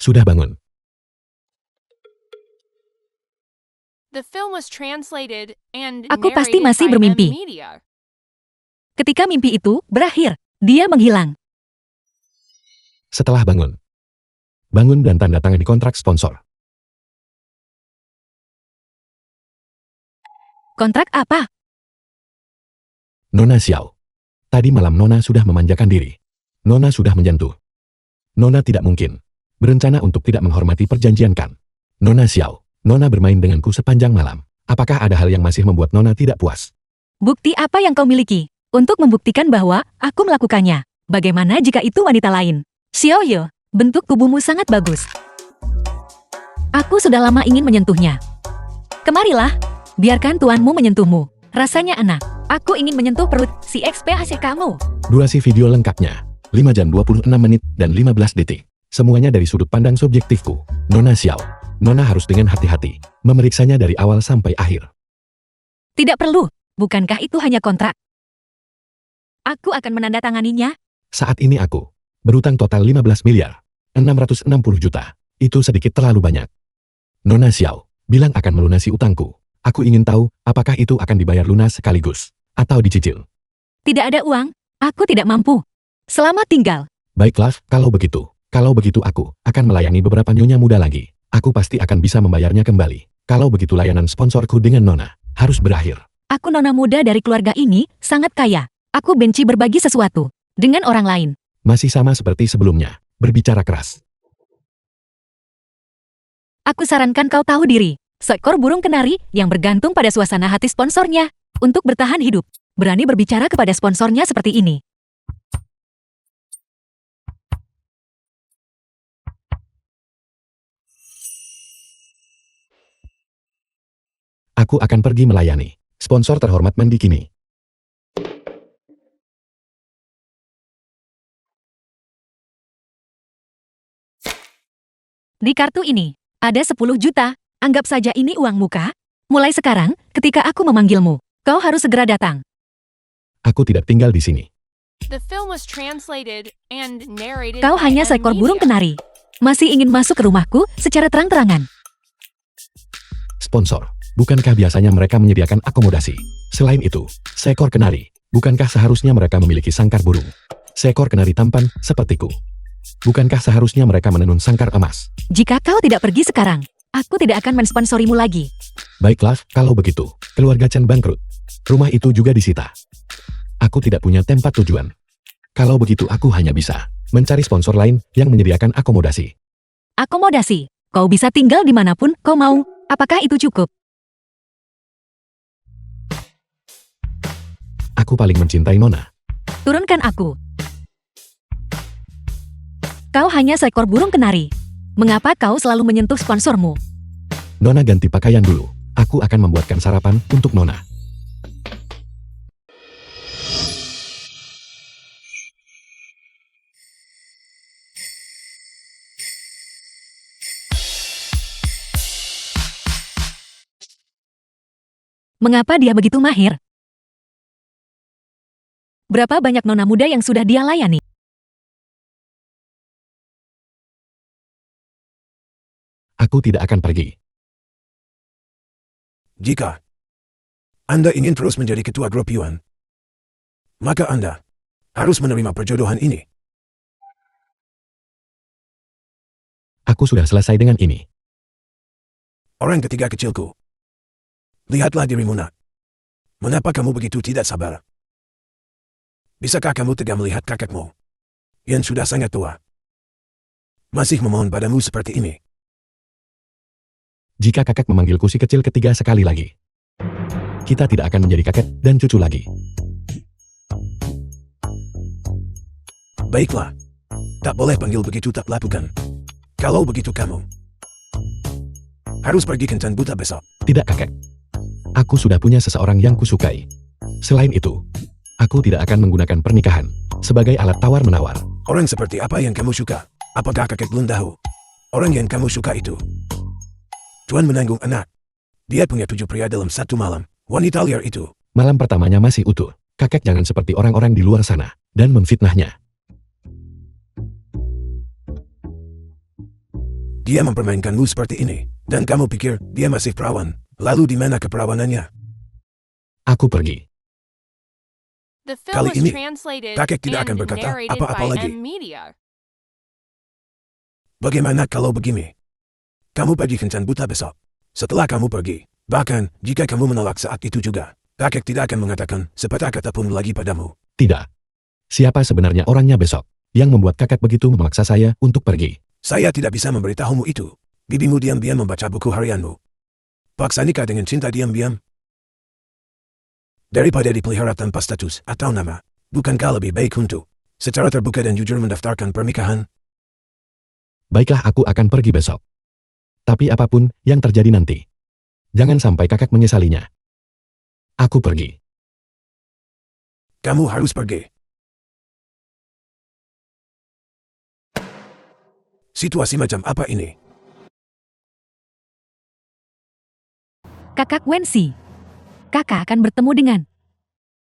Sudah bangun. Aku pasti masih bermimpi. Ketika mimpi itu berakhir, dia menghilang. Setelah bangun. Bangun dan tanda tangan di kontrak sponsor. Kontrak apa? Nona Xiao. Tadi malam Nona sudah memanjakan diri. Nona sudah menyentuh. Nona tidak mungkin berencana untuk tidak menghormati perjanjian kan? Nona Xiao, Nona bermain denganku sepanjang malam. Apakah ada hal yang masih membuat Nona tidak puas? Bukti apa yang kau miliki untuk membuktikan bahwa aku melakukannya? Bagaimana jika itu wanita lain? Xiaoye, bentuk tubuhmu sangat bagus. Aku sudah lama ingin menyentuhnya. Kemarilah, biarkan tuanmu menyentuhmu. Rasanya enak. Aku ingin menyentuh perut si XPHC kamu. Durasi video lengkapnya 5 jam 26 menit dan 15 detik. Semuanya dari sudut pandang subjektifku. Nona Xiao. Nona harus dengan hati-hati memeriksanya dari awal sampai akhir. Tidak perlu. Bukankah itu hanya kontrak? Aku akan menandatanganinya. Saat ini aku berutang total 15 miliar 660 juta. Itu sedikit terlalu banyak. Nona Xiao bilang akan melunasi utangku. Aku ingin tahu apakah itu akan dibayar lunas sekaligus atau dicicil. Tidak ada uang. Aku tidak mampu. Selamat tinggal. Baiklah, kalau begitu aku akan melayani beberapa nyonya muda lagi. Aku pasti akan bisa membayarnya kembali. Kalau begitu layanan sponsorku dengan Nona harus berakhir. Aku nona muda dari keluarga ini, sangat kaya. Aku benci berbagi sesuatu dengan orang lain. Masih sama seperti sebelumnya, berbicara keras. Aku sarankan kau tahu diri. Seekor burung kenari yang bergantung pada suasana hati sponsornya. Untuk bertahan hidup, berani berbicara kepada sponsornya seperti ini. Aku akan pergi melayani sponsor terhormat mandi kini. Di kartu ini, ada 10 juta. Anggap saja ini uang muka. Mulai sekarang, ketika aku memanggilmu, kau harus segera datang. Aku tidak tinggal di sini. Kau hanya seekor burung kenari. Masih ingin masuk ke rumahku secara terang-terangan. Sponsor, bukankah biasanya mereka menyediakan akomodasi? Selain itu, seekor kenari, bukankah seharusnya mereka memiliki sangkar burung? Seekor kenari tampan sepertiku. Bukankah seharusnya mereka menenun sangkar emas? Jika kau tidak pergi sekarang, aku tidak akan mensponsorimu lagi. Baiklah, kalau begitu, keluarga Chen bangkrut. Rumah itu juga disita. Aku tidak punya tempat tujuan. Kalau begitu aku hanya bisa mencari sponsor lain yang menyediakan akomodasi. Akomodasi? Kau bisa tinggal dimanapun kau mau. Apakah itu cukup? Aku paling mencintai Nona. Turunkan aku. Kau hanya seekor burung kenari. Mengapa kau selalu menyentuh sponsormu? Nona ganti pakaian dulu. Aku akan membuatkan sarapan untuk Nona. Mengapa dia begitu mahir? Berapa banyak nona muda yang sudah dia layani? Aku tidak akan pergi. Jika Anda ingin terus menjadi ketua grup Yuan, maka Anda harus menerima perjodohan ini. Aku sudah selesai dengan ini. Orang ketiga kecilku. Lihatlah dirimu, nak. Mengapa kamu begitu tidak sabar? Bisakah kamu tega melihat kakakmu yang sudah sangat tua masih memohon padamu seperti ini? Jika kakek memanggilku si kecil ketiga sekali lagi, kita tidak akan menjadi kakek dan cucu lagi. Baiklah. Tak boleh panggil begitu, tak lakukan. Kalau begitu kamu harus pergi kencan buta besok. Tidak, kakek. Aku sudah punya seseorang yang kusukai. Selain itu, aku tidak akan menggunakan pernikahan sebagai alat tawar-menawar. Orang seperti apa yang kamu suka? Apakah kakek belum tahu? Orang yang kamu suka itu Tuan menanggung anak. Dia punya 7 pria dalam satu malam. Wanita liar itu. Malam pertamanya masih utuh. Kakek jangan seperti orang-orang di luar sana dan memfitnahnya. Dia mempermainkanmu seperti ini, dan kamu pikir dia masih perawan. Lalu di mana keperawanannya? Aku pergi. The film Kali was ini, translated kakek tidak akan and berkata narrated apa-apa by lagi. M Media. Bagaimana kalau begini? Kamu pergi kencan buta besok. Setelah kamu pergi, bahkan jika kamu menolak saat itu juga, kakek tidak akan mengatakan sepatah kata pun lagi padamu. Tidak. Siapa sebenarnya orangnya besok yang membuat kakak begitu memaksa saya untuk pergi? Saya tidak bisa memberitahumu itu. Bibimu diam-diam membaca buku harianmu. Paksa nikah dengan cinta diam-diam. Daripada dipelihara tanpa status atau nama, bukankah lebih baik untuk secara terbuka dan jujur mendaftarkan pernikahan? Baiklah, aku akan pergi besok. Tapi apapun yang terjadi nanti, jangan sampai kakak menyesalinya. Aku pergi. Kamu harus pergi. Situasi macam apa ini? Kakak Wensi. Kakak akan bertemu dengan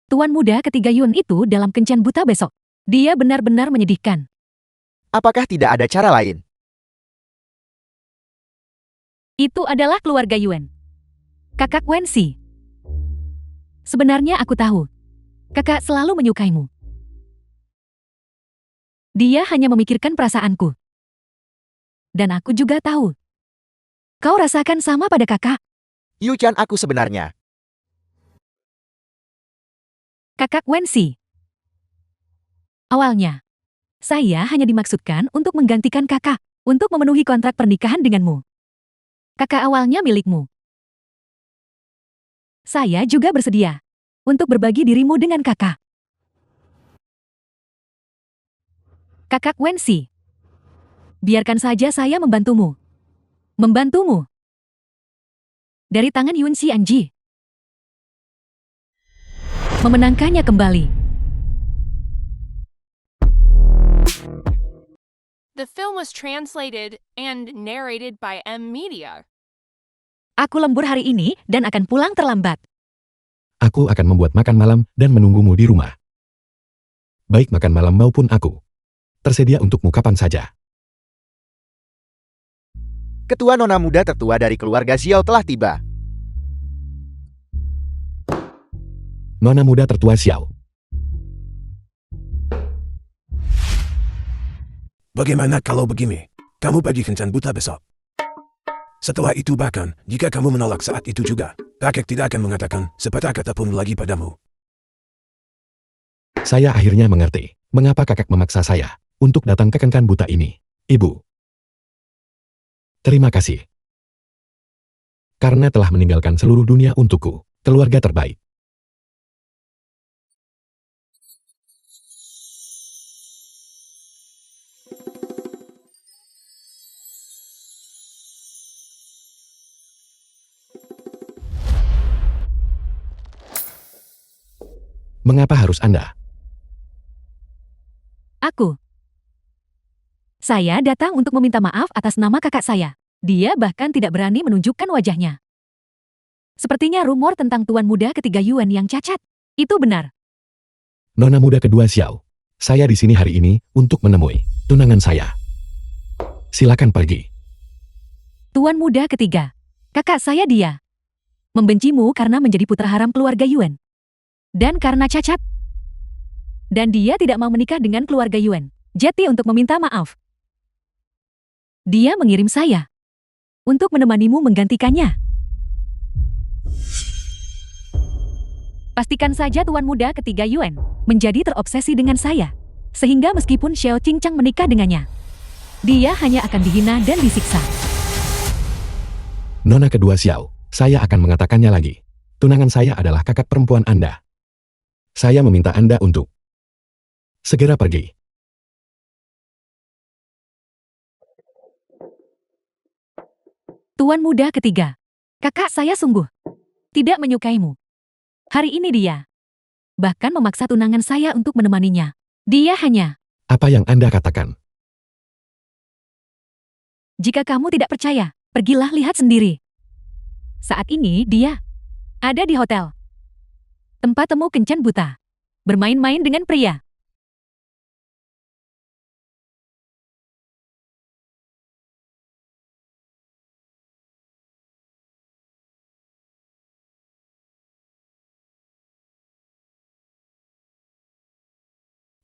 tuan muda ketiga Yun itu dalam kencan buta besok. Dia benar-benar menyedihkan. Apakah tidak ada cara lain? Itu adalah keluarga Yuen. Kakak Wensi. Sebenarnya aku tahu. Kakak selalu menyukaimu. Dia hanya memikirkan perasaanku. Dan aku juga tahu. Kau rasakan sama pada kakak. Yu-chan, aku sebenarnya. Kakak Wensi. Awalnya, saya hanya dimaksudkan untuk menggantikan kakak, untuk memenuhi kontrak pernikahan denganmu. Kakak awalnya milikmu. Saya juga bersedia untuk berbagi dirimu dengan kakak. Kakak Wensi. Biarkan saja saya membantumu. Membantumu. Dari tangan Yun Xianji. Memenangkannya kembali. The film was translated and narrated by M Media. Aku lembur hari ini dan akan pulang terlambat. Aku akan membuat makan malam dan menunggumu di rumah. Baik makan malam maupun aku. Tersedia untukmu kapan saja. Ketua nona muda tertua dari keluarga Xiao telah tiba. Nona muda tertua Xiao. Bagaimana kalau begini? Kamu pergi kencan buta besok. Setelah itu bahkan, jika kamu menolak saat itu juga, kakek tidak akan mengatakan sepatah kata pun lagi padamu. Saya akhirnya mengerti mengapa kakak memaksa saya untuk datang ke kencan buta ini. Ibu. Terima kasih. Karena telah meninggalkan seluruh dunia untukku, keluarga terbaik. Mengapa harus Anda? Aku. Saya datang untuk meminta maaf atas nama kakak saya. Dia bahkan tidak berani menunjukkan wajahnya. Sepertinya rumor tentang tuan muda ketiga Yuan yang cacat. Itu benar. Nona muda kedua Xiao. Saya di sini hari ini untuk menemui tunangan saya. Silakan pergi. Tuan muda ketiga. Kakak saya dia. Membencimu karena menjadi putra haram keluarga Yuan. Dan karena cacat. Dan dia tidak mau menikah dengan keluarga Yuan. Jadi untuk meminta maaf. Dia mengirim saya. Untuk menemanimu menggantikannya. Pastikan saja tuan muda ketiga Yuan menjadi terobsesi dengan saya. Sehingga meskipun Xiao Qingchang menikah dengannya, dia hanya akan dihina dan disiksa. Nona kedua Xiao, saya akan mengatakannya lagi. Tunangan saya adalah kakak perempuan Anda. Saya meminta Anda untuk segera pergi. Tuan muda ketiga, kakak saya sungguh tidak menyukaimu. Hari ini dia bahkan memaksa tunangan saya untuk menemaninya. Dia hanya, Apa yang Anda katakan? jika kamu tidak percaya, pergilah lihat sendiri. Saat ini dia ada di hotel. Tempat temu kencan buta. Bermain-main dengan pria.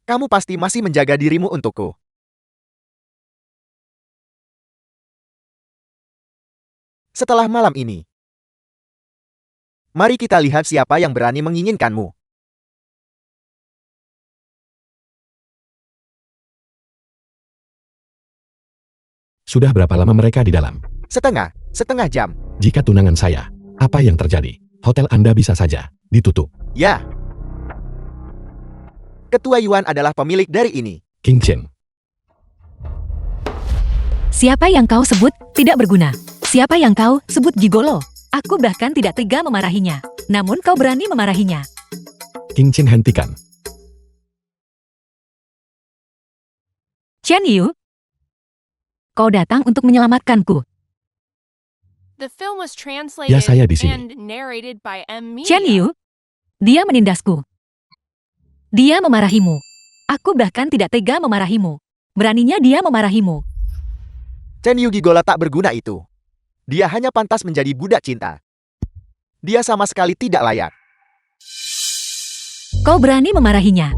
Kamu pasti masih menjaga dirimu untukku. Setelah malam ini, mari kita lihat siapa yang berani menginginkanmu. Sudah berapa lama mereka di dalam? Setengah jam. Jika tunangan saya, apa yang terjadi? Hotel Anda bisa saja ditutup. Ya. Ketua Yuan adalah pemilik dari ini. King Chen, Siapa yang kau sebut tidak berguna? Siapa yang kau sebut gigolo? Aku bahkan tidak tega memarahinya. Namun kau berani memarahinya. King Chen hentikan. Chen Yu, kau datang untuk menyelamatkanku. The film was translated Ya, saya di sini. and narrated by M. Media. Chen Yu, dia menindasku. Dia memarahimu. Aku bahkan tidak tega memarahimu. Beraninya dia memarahimu. Chen Yu Gigola tak berguna itu. Dia hanya pantas menjadi budak cinta. Dia sama sekali tidak layak. Kau berani memarahinya.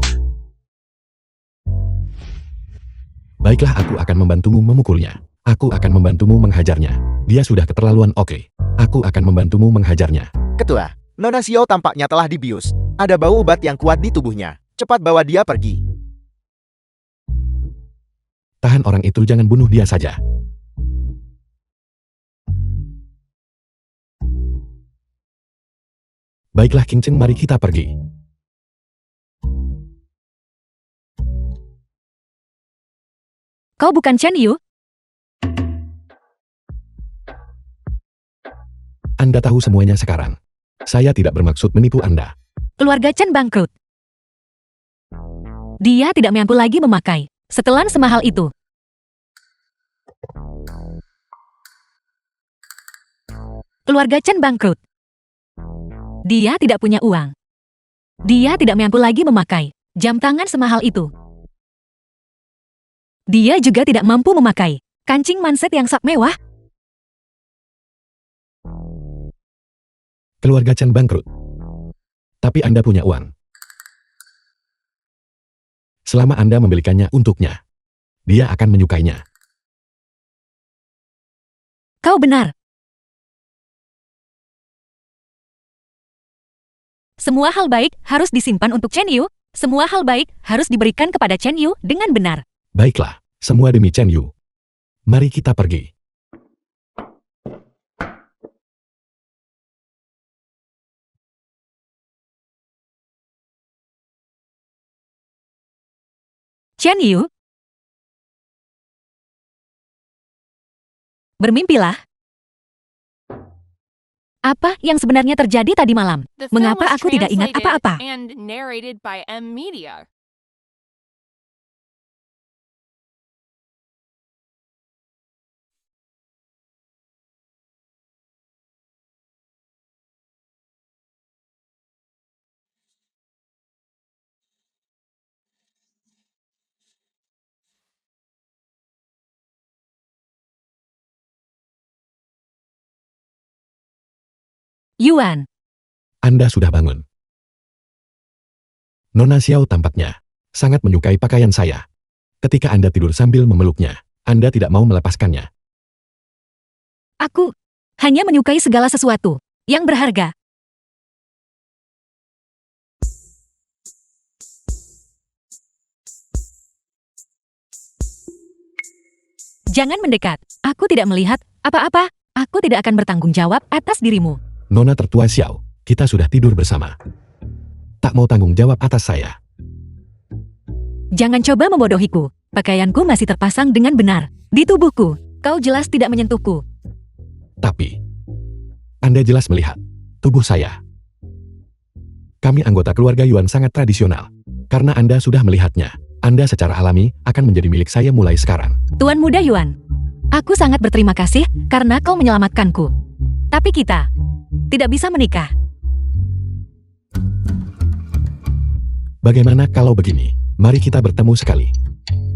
Baiklah, aku akan membantumu memukulnya. Aku akan membantumu menghajarnya. Dia sudah keterlaluan. Oke. Aku akan membantumu menghajarnya. Ketua, Nona Xiao tampaknya telah dibius. Ada bau obat yang kuat di tubuhnya. Cepat bawa dia pergi. Tahan orang itu, jangan bunuh dia saja. Baiklah King Chen, mari kita pergi. Kau bukan Chen Yu? Anda tahu semuanya sekarang. Saya tidak bermaksud menipu Anda. Keluarga Chen bangkrut. Dia tidak mampu lagi memakai setelan semahal itu. Keluarga Chen bangkrut. Dia tidak punya uang. Dia tidak mampu lagi memakai jam tangan semahal itu. Dia juga tidak mampu memakai kancing manset yang sak mewah. Keluarga Chen bangkrut. Tapi Anda punya uang. Selama Anda membelikannya untuknya, dia akan menyukainya. Kau benar. Semua hal baik harus disimpan untuk Chen Yu. Semua hal baik harus diberikan kepada Chen Yu dengan benar. Baiklah, semua demi Chen Yu. Mari kita pergi. Chen Yu, bermimpilah. Apa yang sebenarnya terjadi tadi malam? The film Mengapa was aku tidak ingat translated apa-apa? and narrated by M. Media. Yuan, Anda sudah bangun. Nona Xiao tampaknya sangat menyukai pakaian saya. Ketika Anda tidur sambil memeluknya, Anda tidak mau melepaskannya. aku hanya menyukai segala sesuatu yang berharga. Jangan mendekat. Aku tidak melihat apa-apa. Aku tidak akan bertanggung jawab atas dirimu. Nona tertua Xiao, kita sudah tidur bersama. Tak mau tanggung jawab atas saya. Jangan coba membodohiku. Pakaianku masih terpasang dengan benar di tubuhku. Kau jelas tidak menyentuhku. Tapi, Anda jelas melihat tubuh saya. Kami anggota keluarga Yuan sangat tradisional. Karena Anda sudah melihatnya, Anda secara alami akan menjadi milik saya mulai sekarang. Tuan Muda Yuan, aku sangat berterima kasih karena kau menyelamatkanku. Tapi kita tidak bisa menikah. Bagaimana kalau begini? Mari kita bertemu sekali.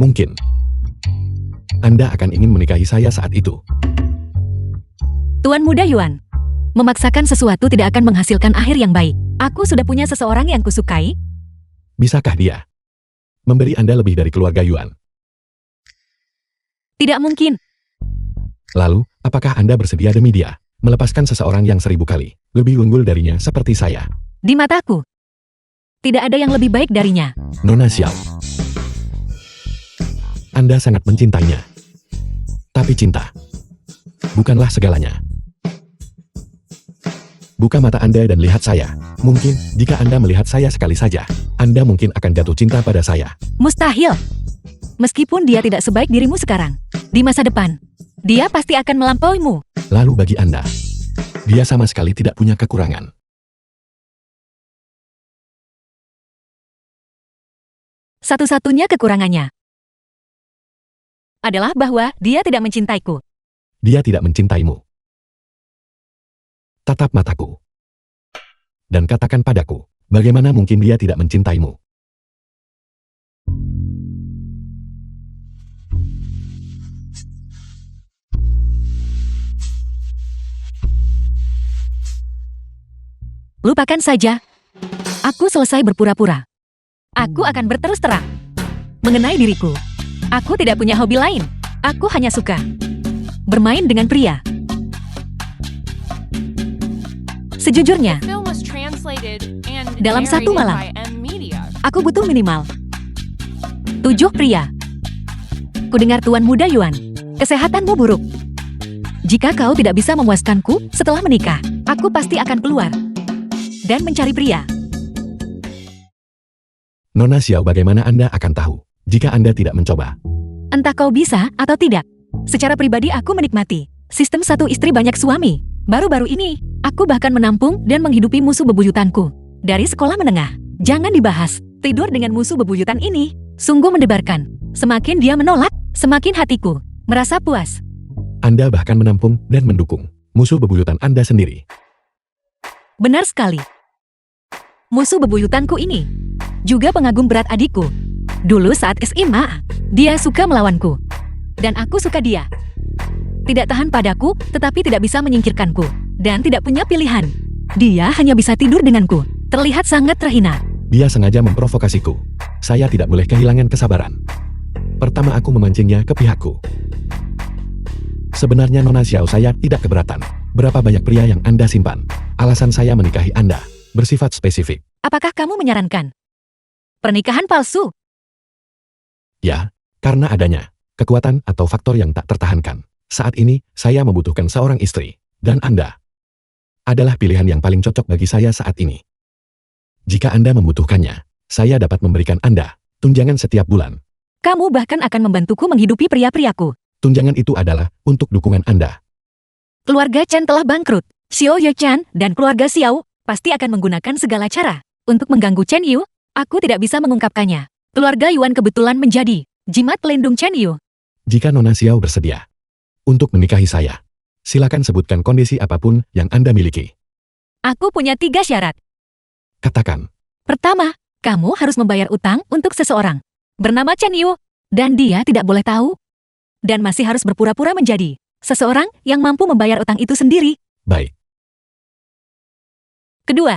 Mungkin Anda akan ingin menikahi saya saat itu. Tuan Muda Yuan, memaksakan sesuatu tidak akan menghasilkan akhir yang baik. Aku sudah punya seseorang yang kusukai. Bisakah dia? memberi Anda lebih dari keluarga Yuan. Tidak mungkin. Lalu, apakah Anda bersedia demi dia melepaskan seseorang yang 1000 kali lebih unggul darinya seperti saya? Di mataku, tidak ada yang lebih baik darinya. Nona Xiao. Anda sangat mencintainya. Tapi cinta bukanlah segalanya. Buka mata Anda dan lihat saya. Mungkin, jika Anda melihat saya sekali saja, Anda mungkin akan jatuh cinta pada saya. Mustahil. Meskipun dia tidak sebaik dirimu sekarang, di masa depan, dia pasti akan melampauimu. Lalu bagi Anda, dia sama sekali tidak punya kekurangan. Satu-satunya kekurangannya adalah bahwa dia tidak mencintaiku. Dia tidak mencintaimu. Tatap mataku. Dan katakan padaku, bagaimana mungkin dia tidak mencintaimu? Lupakan saja. Aku selesai berpura-pura. Aku akan berterus terang mengenai diriku. Aku tidak punya hobi lain. Aku hanya suka bermain dengan pria. Sejujurnya, Film was translated and Dalam satu narrated malam. by M Media. aku butuh minimal 7 pria. Kudengar Tuan Muda Yuan, kesehatanmu buruk. Jika kau tidak bisa memuaskanku setelah menikah, aku pasti akan keluar dan mencari pria. Nona Xiao, bagaimana Anda akan tahu jika Anda tidak mencoba? Entah kau bisa atau tidak. Secara pribadi aku menikmati sistem satu istri banyak suami. Baru-baru ini, aku bahkan menampung dan menghidupi musuh bebuyutanku dari sekolah menengah. Jangan dibahas. Tidur dengan musuh bebuyutan ini sungguh mendebarkan. Semakin dia menolak, semakin hatiku merasa puas. Anda bahkan menampung dan mendukung musuh bebuyutan Anda sendiri. Benar sekali. Musuh bebuyutanku ini juga pengagum berat adikku. Dulu saat SMA, dia suka melawanku. Dan aku suka dia. Tidak tahan padaku, tetapi tidak bisa menyingkirkanku. Dan tidak punya pilihan. Dia hanya bisa tidur denganku. Terlihat sangat terhina. Dia sengaja memprovokasiku. Saya tidak boleh kehilangan kesabaran. Pertama aku memancingnya ke pihakku. Sebenarnya Nona Xiao, saya tidak keberatan. Berapa banyak pria yang Anda simpan? Alasan saya menikahi Anda bersifat spesifik. Apakah kamu menyarankan pernikahan palsu? Ya, karena adanya kekuatan atau faktor yang tak tertahankan. Saat ini, saya membutuhkan seorang istri. Dan Anda adalah pilihan yang paling cocok bagi saya saat ini. Jika Anda membutuhkannya, saya dapat memberikan Anda tunjangan setiap bulan. Kamu bahkan akan membantuku menghidupi pria-priaku. Tunjangan itu adalah untuk dukungan Anda. Keluarga Chen telah bangkrut. Xiao Ye Chen dan keluarga Xiao pasti akan menggunakan segala cara untuk mengganggu Chen Yu. Aku tidak bisa mengungkapkannya. Keluarga Yuan kebetulan menjadi jimat pelindung Chen Yu. Jika Nona Xiao bersedia untuk menikahi saya, silakan sebutkan kondisi apapun yang Anda miliki. Aku punya 3 syarat. Katakan, Pertama, kamu harus membayar utang untuk seseorang bernama Chen Yu. Dan dia tidak boleh tahu. Dan masih harus berpura-pura menjadi seseorang yang mampu membayar utang itu sendiri. baik. Kedua,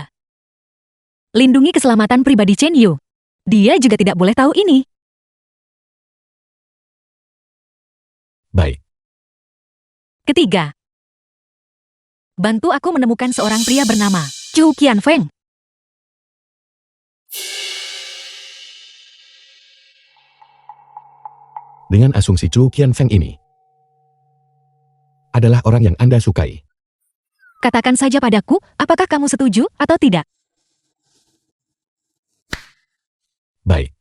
lindungi keselamatan pribadi Chen Yu. Dia juga tidak boleh tahu ini. Baik. Ketiga, bantu aku menemukan seorang pria bernama Chu Qianfeng. Dengan asumsi Chu Qianfeng ini adalah orang yang Anda sukai. Katakan saja padaku, apakah kamu setuju atau tidak? Baik.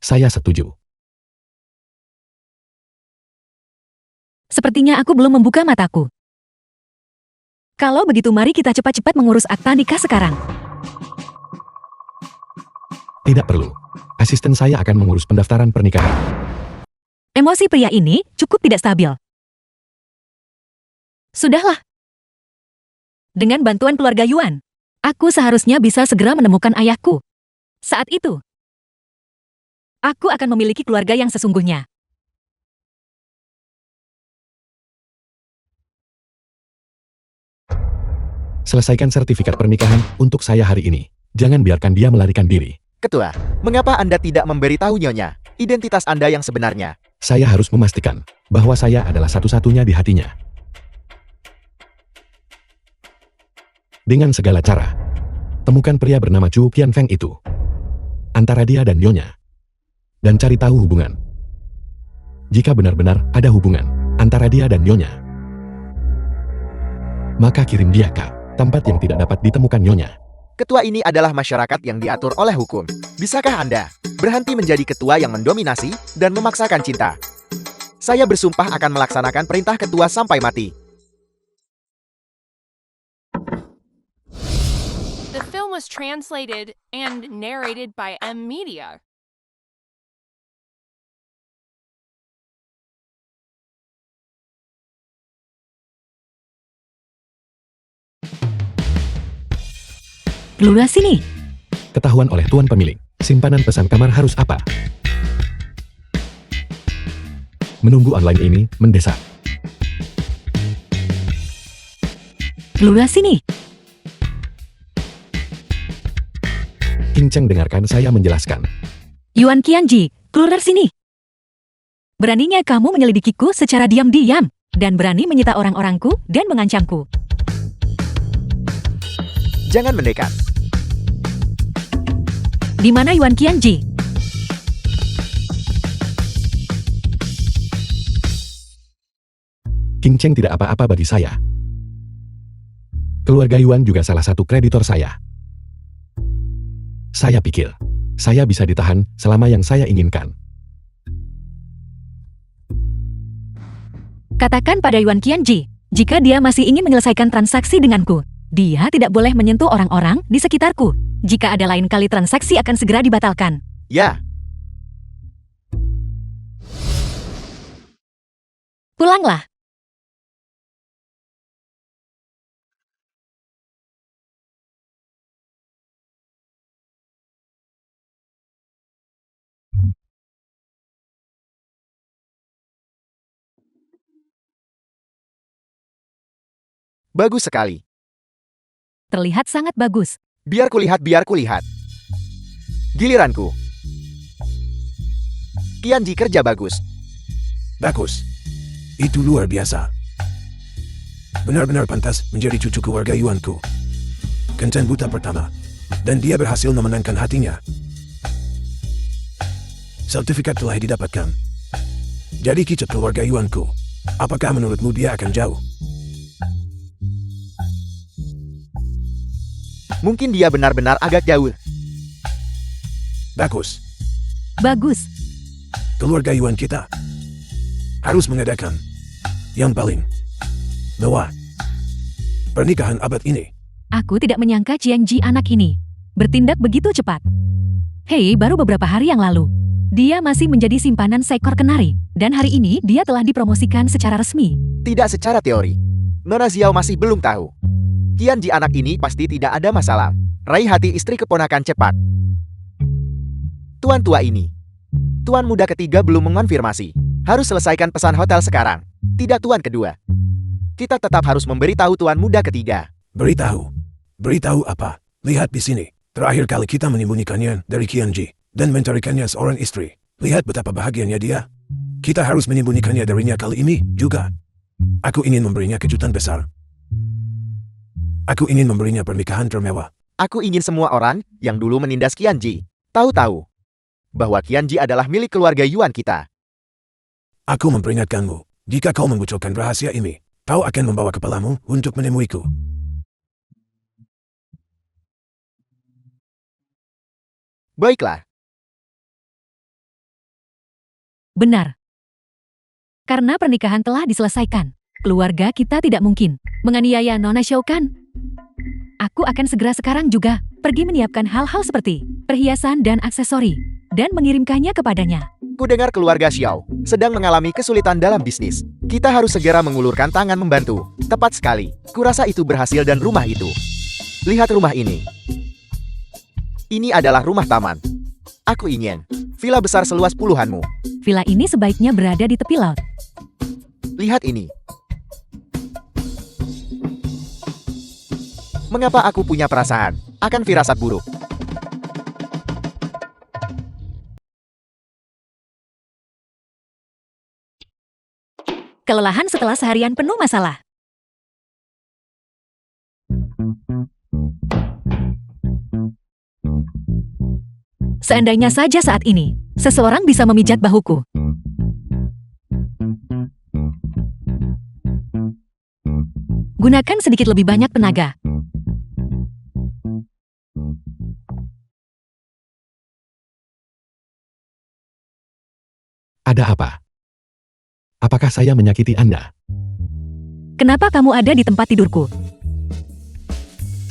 Saya setuju. Sepertinya aku belum membuka mataku. Kalau begitu mari kita cepat-cepat mengurus akta nikah sekarang. Tidak perlu. Asisten saya akan mengurus pendaftaran pernikahan. Emosi pria ini cukup tidak stabil. Sudahlah. Dengan bantuan keluarga Yuan, aku seharusnya bisa segera menemukan ayahku. Saat itu, aku akan memiliki keluarga yang sesungguhnya. Selesaikan sertifikat pernikahan untuk saya hari ini. Jangan biarkan dia melarikan diri. Ketua, mengapa Anda tidak memberitahu Nyonya identitas Anda yang sebenarnya? Saya harus memastikan bahwa saya adalah satu-satunya di hatinya. Dengan segala cara, temukan pria bernama Chu Qianfeng itu. Antara dia dan Nyonya. Dan cari tahu hubungan. Jika benar-benar ada hubungan antara dia dan Nyonya, maka kirim dia ke tempat yang tidak dapat ditemukan Nyonya. Ketua ini adalah masyarakat yang diatur oleh hukum. Bisakah Anda berhenti menjadi ketua yang mendominasi dan memaksakan cinta? Saya bersumpah akan melaksanakan perintah ketua sampai mati. The film was translated and narrated by Media. Keluar sini. Ketahuan oleh tuan pemilik, simpanan pesan kamar harus apa? Menunggu online ini mendesak. Keluar sini. King Cheng dengarkan saya menjelaskan. Yuan Qianji, keluar sini. Beraninya kamu menyelidikiku secara diam-diam, dan berani menyita orang-orangku dan mengancamku. Jangan mendekat. Di mana Yuan Qianji? King Cheng tidak apa-apa bagi saya. Keluarga Yuan juga salah satu kreditor saya. Saya pikir, saya bisa ditahan selama yang saya inginkan. Katakan pada Yuan Qianji, jika dia masih ingin menyelesaikan transaksi denganku, dia tidak boleh menyentuh orang-orang di sekitarku. Jika ada lain kali transaksi akan segera dibatalkan. Ya, Pulanglah. bagus sekali. Terlihat sangat bagus. Biar kulihat. Giliranku. Qianji kerja bagus. Bagus. Itu luar biasa. Benar-benar pantas menjadi cucu keluarga Yuanku. Kencan buta pertama. Dan dia berhasil memenangkan hatinya. Sertifikat telah didapatkan. Jadi kicap keluarga Yuanku. Apakah menurutmu dia akan jauh? Mungkin dia benar-benar agak jauh. Bagus. Bagus. Keluarga Yuan kita harus mengadakan yang paling mewah pernikahan abad ini. Aku tidak menyangka Qianji anak ini bertindak begitu cepat. Hei, baru beberapa hari yang lalu, dia masih menjadi simpanan seekor kenari, dan hari ini dia telah dipromosikan secara resmi. Tidak secara teori. Nona Xiao masih belum tahu. Qianji anak ini pasti tidak ada masalah. Raih hati istri keponakan cepat. Tuan tua ini. Tuan muda ketiga belum mengonfirmasi. Harus selesaikan pesan hotel sekarang. Tidak tuan kedua. Kita tetap harus memberitahu tuan muda ketiga. Beritahu. Beritahu apa? Lihat di sini. Terakhir kali kita menyembunyikannya dari Qianji dan mencarikannya seorang istri. Lihat betapa bahagianya dia. Kita harus menyembunyikannya darinya kali ini juga. Aku ingin memberinya kejutan besar. Aku ingin memberinya pernikahan termewah. Aku ingin semua orang yang dulu menindas Qianji tahu-tahu bahwa Qianji adalah milik keluarga Yuan kita. Aku memperingatkanmu, jika kau membocorkan rahasia ini, kau akan membawa kepalamu untuk menemuiku. Baiklah. Benar. Karena pernikahan telah diselesaikan, keluarga kita tidak mungkin menganiaya Nona Xiao kan? Aku akan segera sekarang juga pergi menyiapkan hal-hal seperti perhiasan dan aksesori dan mengirimkannya kepadanya. Kudengar keluarga Xiao sedang mengalami kesulitan dalam bisnis. Kita harus segera mengulurkan tangan membantu. Tepat sekali. Kurasa itu berhasil dan rumah itu. Lihat rumah ini. Ini adalah rumah taman. Aku ingin villa besar seluas puluhanmu. Villa ini sebaiknya berada di tepi laut. Lihat ini. Mengapa aku punya perasaan akan firasat buruk? kelelahan setelah seharian penuh masalah. Seandainya saja saat ini, seseorang bisa memijat bahuku. Gunakan sedikit lebih banyak tenaga. Ada apa? Apakah saya menyakiti Anda? Kenapa kamu ada di tempat tidurku?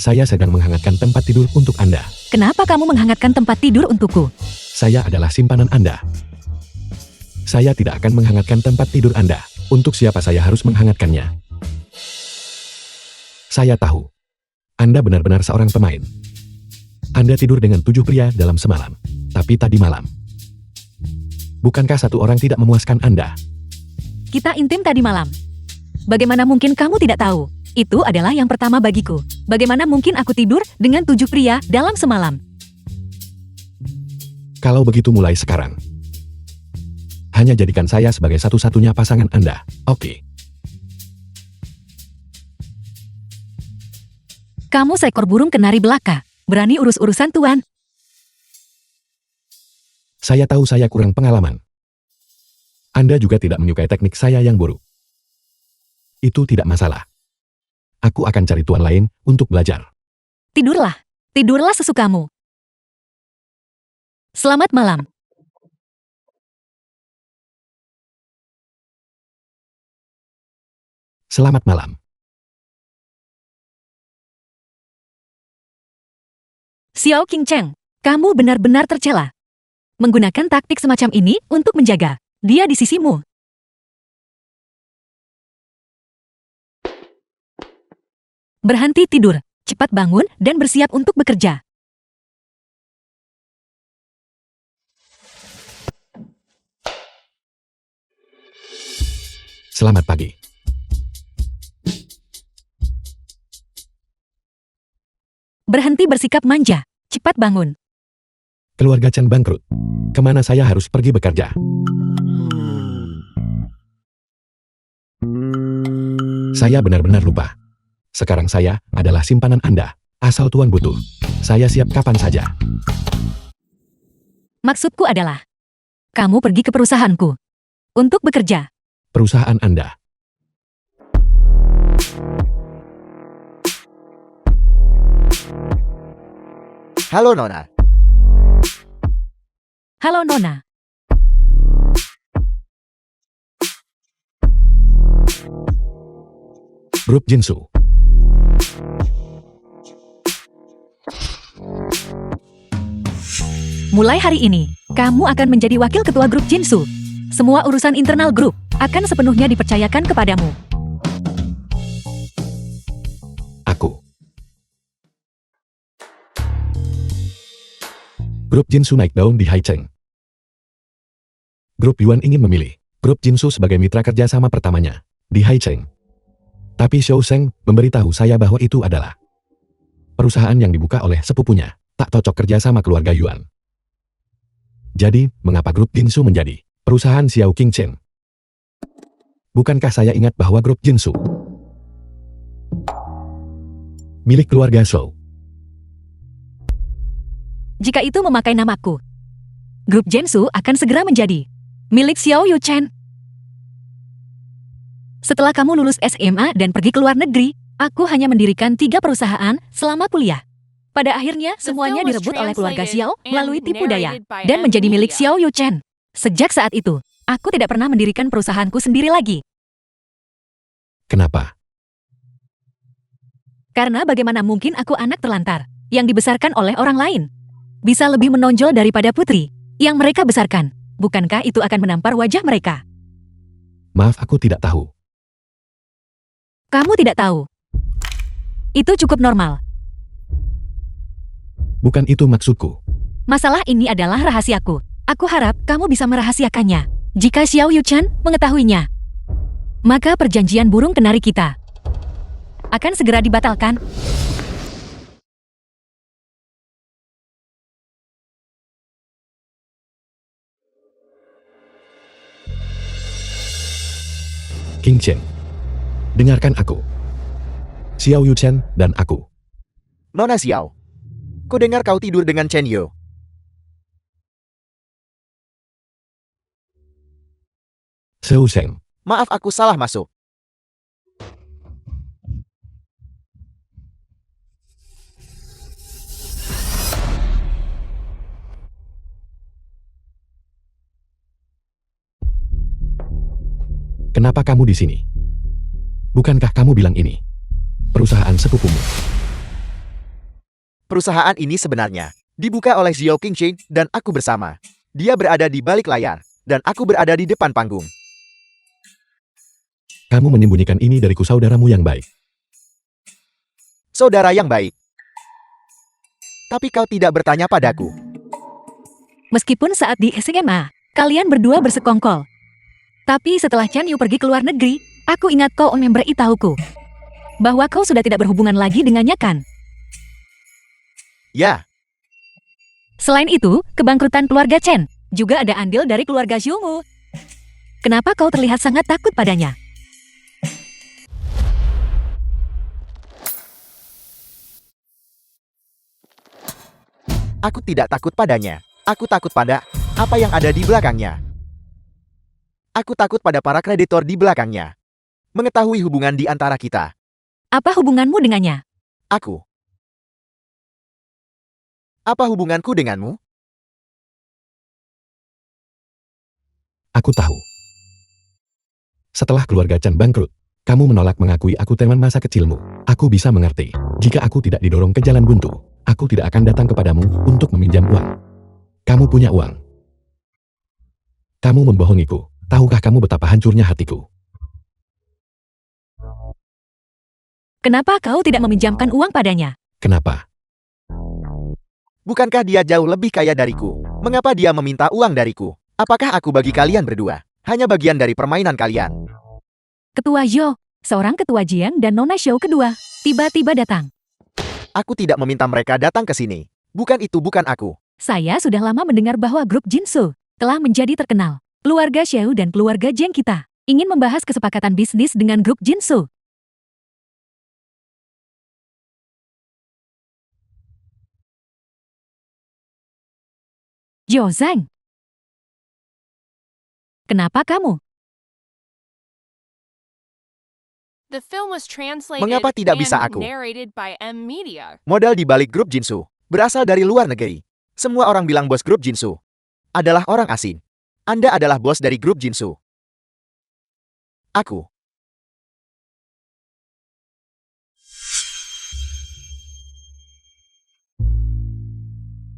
Saya sedang menghangatkan tempat tidur untuk Anda. Kenapa kamu menghangatkan tempat tidur untukku? Saya adalah simpanan Anda. Saya tidak akan menghangatkan tempat tidur Anda. Untuk siapa saya harus menghangatkannya? Saya tahu. Anda benar-benar seorang pemain. Anda tidur dengan 7 pria dalam semalam. Tapi tadi malam. Bukankah satu orang tidak memuaskan Anda? Kita intim tadi malam. Bagaimana mungkin kamu tidak tahu? Itu adalah yang pertama bagiku. Bagaimana mungkin aku tidur dengan 7 pria dalam semalam? Kalau begitu mulai sekarang. Hanya jadikan saya sebagai satu-satunya pasangan Anda, oke? Kamu seekor burung kenari belaka. Berani urus-urusan tuan. Saya tahu saya kurang pengalaman. Anda juga tidak menyukai teknik saya yang buruk. Itu tidak masalah. Aku akan cari tuan lain untuk belajar. Tidurlah. Tidurlah sesukamu. Selamat malam. Selamat malam. Xiao Qingcheng, kamu benar-benar tercela. Menggunakan taktik semacam ini untuk menjaga dia di sisimu. Berhenti tidur, cepat bangun dan bersiap untuk bekerja. Selamat pagi. Berhenti bersikap manja, cepat bangun. Keluarga Chen bangkrut. Kemana saya harus pergi bekerja? Saya benar-benar lupa. Sekarang saya adalah simpanan Anda. Asal tuan butuh, saya siap kapan saja. Maksudku adalah, kamu pergi ke perusahaanku untuk bekerja. Perusahaan Anda. Halo Nona. Halo Nona. Grup Jinsu. Mulai hari ini, kamu akan menjadi wakil ketua grup Jinsu. Semua urusan internal grup akan sepenuhnya dipercayakan kepadamu. Aku. Grup Jinsu naik daun di Haicheng. Grup Yuan ingin memilih grup Jinsu sebagai mitra kerjasama pertamanya di Haicheng. Tapi Xiao Sheng memberitahu saya bahwa itu adalah perusahaan yang dibuka oleh sepupunya, tak cocok kerjasama keluarga Yuan. Jadi, mengapa grup Jinsu menjadi perusahaan Xiao Qingcheng? Bukankah saya ingat bahwa grup Jinsu milik keluarga Shou? Jika itu memakai namaku, grup Jinsu akan segera menjadi milik Xiao Yuchen. Setelah kamu lulus SMA dan pergi ke luar negeri, aku hanya mendirikan 3 perusahaan selama kuliah. Pada akhirnya, semuanya direbut oleh keluarga Xiao melalui tipu daya dan menjadi milik Xiao Yuchen. Sejak saat itu, aku tidak pernah mendirikan perusahaanku sendiri lagi. Kenapa? Karena bagaimana mungkin aku anak terlantar yang dibesarkan oleh orang lain bisa lebih menonjol daripada putri yang mereka besarkan? Bukankah itu akan menampar wajah mereka? Maaf, aku tidak tahu. Kamu tidak tahu. Itu cukup normal. Bukan itu maksudku. Masalah ini adalah rahasiaku. Aku harap kamu bisa merahasiakannya. Jika Xiao Yuchen mengetahuinya, maka perjanjian burung kenari kita akan segera dibatalkan. King Chen. Dengarkan aku. Xiao Yuchen dan aku. Nona Xiao. Kudengar kau tidur dengan Chen Yo. Seu Sheng. Maaf aku salah masuk. Kenapa kamu di sini? Bukankah kamu bilang ini perusahaan sepupumu? Perusahaan ini sebenarnya dibuka oleh Xiao Qingqing dan aku bersama. Dia berada di balik layar, dan aku berada di depan panggung. Kamu menyembunyikan ini dariku, saudaramu yang baik. Saudara yang baik. Tapi kau tidak bertanya padaku. Meskipun saat di SMA, kalian berdua bersekongkol. Tapi setelah Chen Yu pergi ke luar negeri, aku ingat kau memberitahuku bahwa kau sudah tidak berhubungan lagi dengannya kan? Ya, Selain itu, kebangkrutan keluarga Chen juga ada andil dari keluarga Xiumu. Kenapa kau terlihat sangat takut padanya? aku tidak takut padanya. Aku takut pada apa yang ada di belakangnya. Aku takut pada para kreditor di belakangnya. Mengetahui hubungan di antara kita. Apa hubunganmu dengannya? Aku. Apa hubunganku denganmu? Aku tahu. Setelah keluarga Chen bangkrut, kamu menolak mengakui aku teman masa kecilmu. Aku bisa mengerti. Jika aku tidak didorong ke jalan buntu, aku tidak akan datang kepadamu untuk meminjam uang. Kamu punya uang. Kamu membohongiku. Tahukah kamu betapa hancurnya hatiku? Kenapa kau tidak meminjamkan uang padanya? Kenapa? Bukankah dia jauh lebih kaya dariku? Mengapa dia meminta uang dariku? Apakah aku bagi kalian berdua? Hanya bagian dari permainan kalian. Ketua Zhou, seorang ketua Jiang dan Nona Xiao kedua, tiba-tiba datang. Aku tidak meminta mereka datang ke sini. Bukan itu, bukan aku. Saya sudah lama mendengar bahwa grup Jinsu telah menjadi terkenal. Keluarga Xiao dan keluarga Jiang kita ingin membahas kesepakatan bisnis dengan grup Jinsu. Zhou Zhang. Kenapa kamu? The film was translated Mengapa tidak bisa and aku? narrated by M Media. Modal di balik grup Jinsu berasal dari luar negeri. Semua orang bilang bos grup Jinsu adalah orang asing. Anda adalah bos dari grup Jinsu. Aku.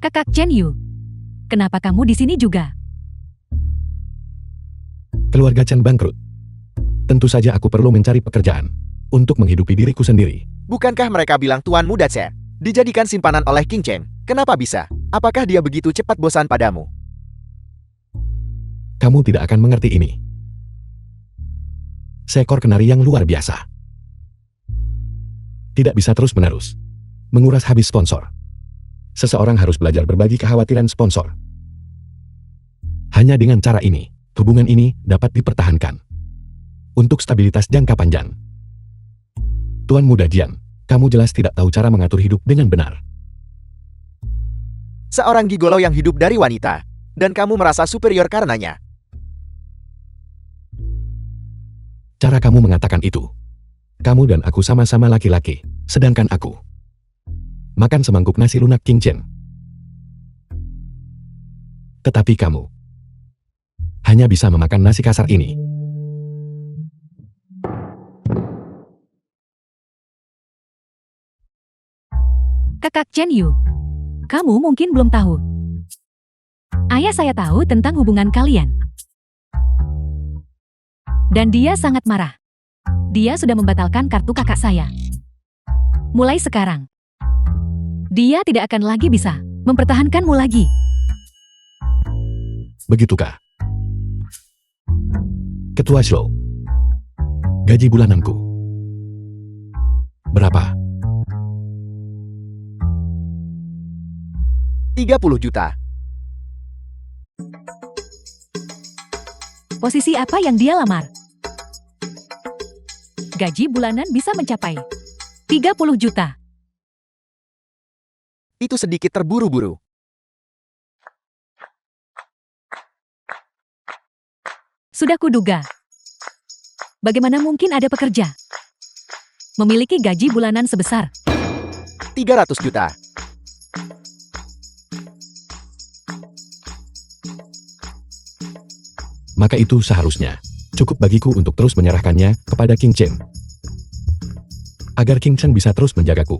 Kakak Chen Yu. Kenapa kamu di sini juga? Keluarga Chen bangkrut. Tentu saja aku perlu mencari pekerjaan untuk menghidupi diriku sendiri. Bukankah mereka bilang Tuan Muda Chen dijadikan simpanan oleh King Chen? Kenapa bisa? Apakah dia begitu cepat bosan padamu? Kamu tidak akan mengerti ini. Seekor kenari yang luar biasa. Tidak bisa terus-menerus menguras habis sponsor. Seseorang harus belajar berbagi kekhawatiran sponsor. Hanya dengan cara ini, hubungan ini dapat dipertahankan. Untuk stabilitas jangka panjang. Tuan Muda Jian, kamu jelas tidak tahu cara mengatur hidup dengan benar. Seorang gigolo yang hidup dari wanita, dan kamu merasa superior karenanya. Cara kamu mengatakan itu. Kamu dan aku sama-sama laki-laki, sedangkan aku makan semangkuk nasi lunak King Chen. Tetapi kamu hanya bisa memakan nasi kasar ini. Kakak Chen Yu. Kamu mungkin belum tahu. Ayah saya tahu tentang hubungan kalian. Dan dia sangat marah. Dia sudah membatalkan kartu kakak saya. Mulai sekarang, dia tidak akan lagi bisa mempertahankanmu lagi. Begitukah? Ketua Zhou. Gaji bulananku berapa? 30 juta. Posisi apa yang dia lamar? gaji bulanan bisa mencapai 30 juta. Itu sedikit terburu-buru. Sudah kuduga. Bagaimana mungkin ada pekerja memiliki gaji bulanan sebesar 300 juta. Maka itu seharusnya cukup bagiku untuk terus menyerahkannya kepada King Chen. Agar King Chen bisa terus menjagaku.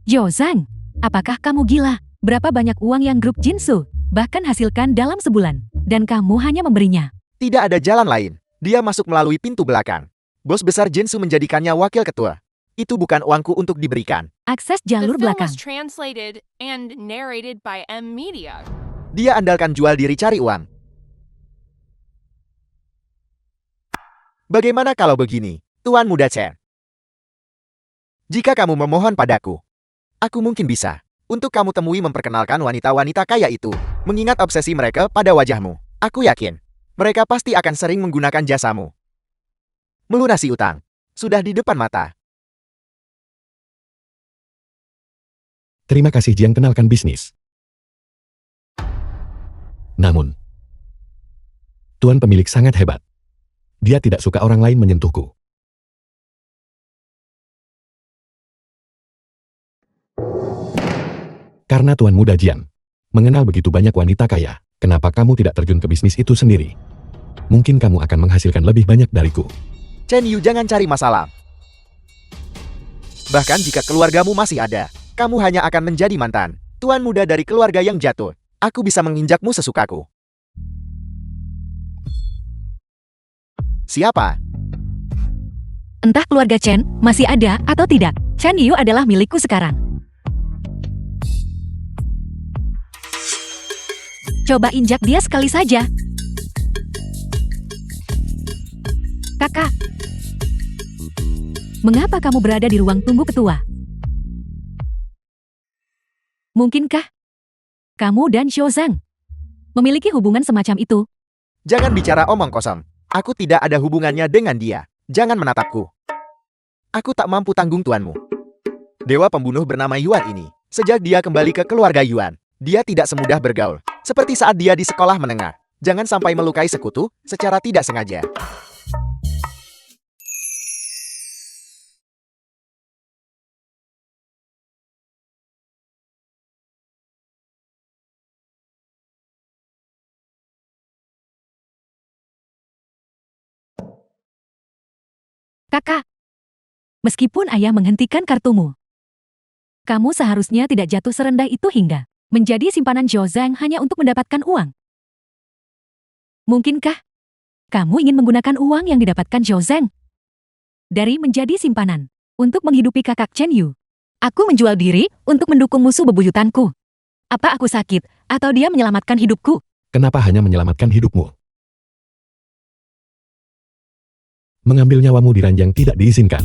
Yozang, apakah kamu gila? Berapa banyak uang yang grup Jinsu bahkan hasilkan dalam sebulan, dan kamu hanya memberinya? Tidak ada jalan lain. Dia masuk melalui pintu belakang. Bos besar Jinsu menjadikannya wakil ketua. Itu bukan uangku untuk diberikan. Akses The jalur film belakang. was translated and narrated by M Media. Dia andalkan jual diri cari uang. Bagaimana kalau begini, Tuan Muda Chen? Jika kamu memohon padaku, aku mungkin bisa. Untuk kamu temui memperkenalkan wanita-wanita kaya itu. Mengingat obsesi mereka pada wajahmu. Aku yakin, mereka pasti akan sering menggunakan jasamu. Melunasi utang. Sudah di depan mata. Terima kasih Jiang, kenalkan bisnis. Namun, tuan pemilik sangat hebat. Dia tidak suka orang lain menyentuhku. Karena Tuan Muda Jian mengenal begitu banyak wanita kaya, kenapa kamu tidak terjun ke bisnis itu sendiri? Mungkin kamu akan menghasilkan lebih banyak dariku. Chen Yu, jangan cari masalah. Bahkan jika keluargamu masih ada, kamu hanya akan menjadi mantan tuan muda dari keluarga yang jatuh. Aku bisa menginjakmu sesukaku. Siapa? Entah keluarga Chen masih ada atau tidak, Chen Yu adalah milikku sekarang. Coba injak dia sekali saja. Kakak, mengapa kamu berada di ruang tunggu ketua? Mungkinkah kamu dan Xiao Zhang memiliki hubungan semacam itu? Jangan bicara omong kosong. Aku tidak ada hubungannya dengan dia. Jangan menatapku. Aku tak mampu tanggung tuanmu. Dewa pembunuh bernama Yuan ini. Sejak dia kembali ke keluarga Yuan, dia tidak semudah bergaul. Seperti saat dia di sekolah menengah. Jangan sampai melukai sekutu secara tidak sengaja. Kakak, meskipun ayah menghentikan kartumu, kamu seharusnya tidak jatuh serendah itu hingga menjadi simpanan Xiao Zhang hanya untuk mendapatkan uang. Mungkinkah kamu ingin menggunakan uang yang didapatkan Xiao Zhang dari menjadi simpanan untuk menghidupi kakak Chen Yu? Aku menjual diri untuk mendukung musuh bebuyutanku. Apa aku sakit atau dia menyelamatkan hidupku? Kenapa hanya menyelamatkan hidupmu? Mengambil nyawamu di ranjang tidak diizinkan.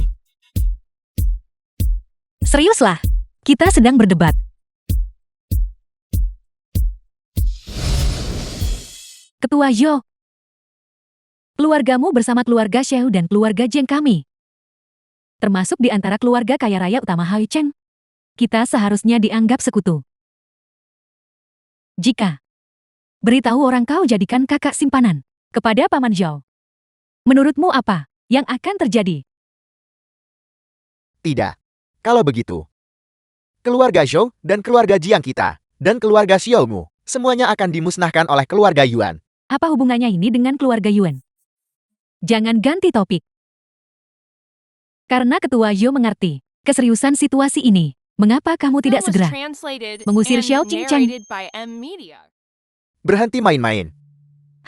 Seriuslah, kita sedang berdebat. Ketua Zhou, keluargamu bersama keluarga Xiao dan keluarga Zheng kami, termasuk di antara keluarga kaya raya utama Hai Cheng, kita seharusnya dianggap sekutu. Jika beritahu orang kau jadikan kakak simpanan kepada Paman Zhou, menurutmu apa yang akan terjadi? Tidak. Kalau begitu, keluarga Zhou dan keluarga Jiang kita, dan keluarga Xiaomu, semuanya akan dimusnahkan oleh keluarga Yuan. Apa hubungannya ini dengan keluarga Yuan? Jangan ganti topik. Karena Ketua Zhou mengerti keseriusan situasi ini, mengapa kamu tidak Film was segera translated mengusir and Xiao Qingcheng? narrated by M Media. Berhenti main-main.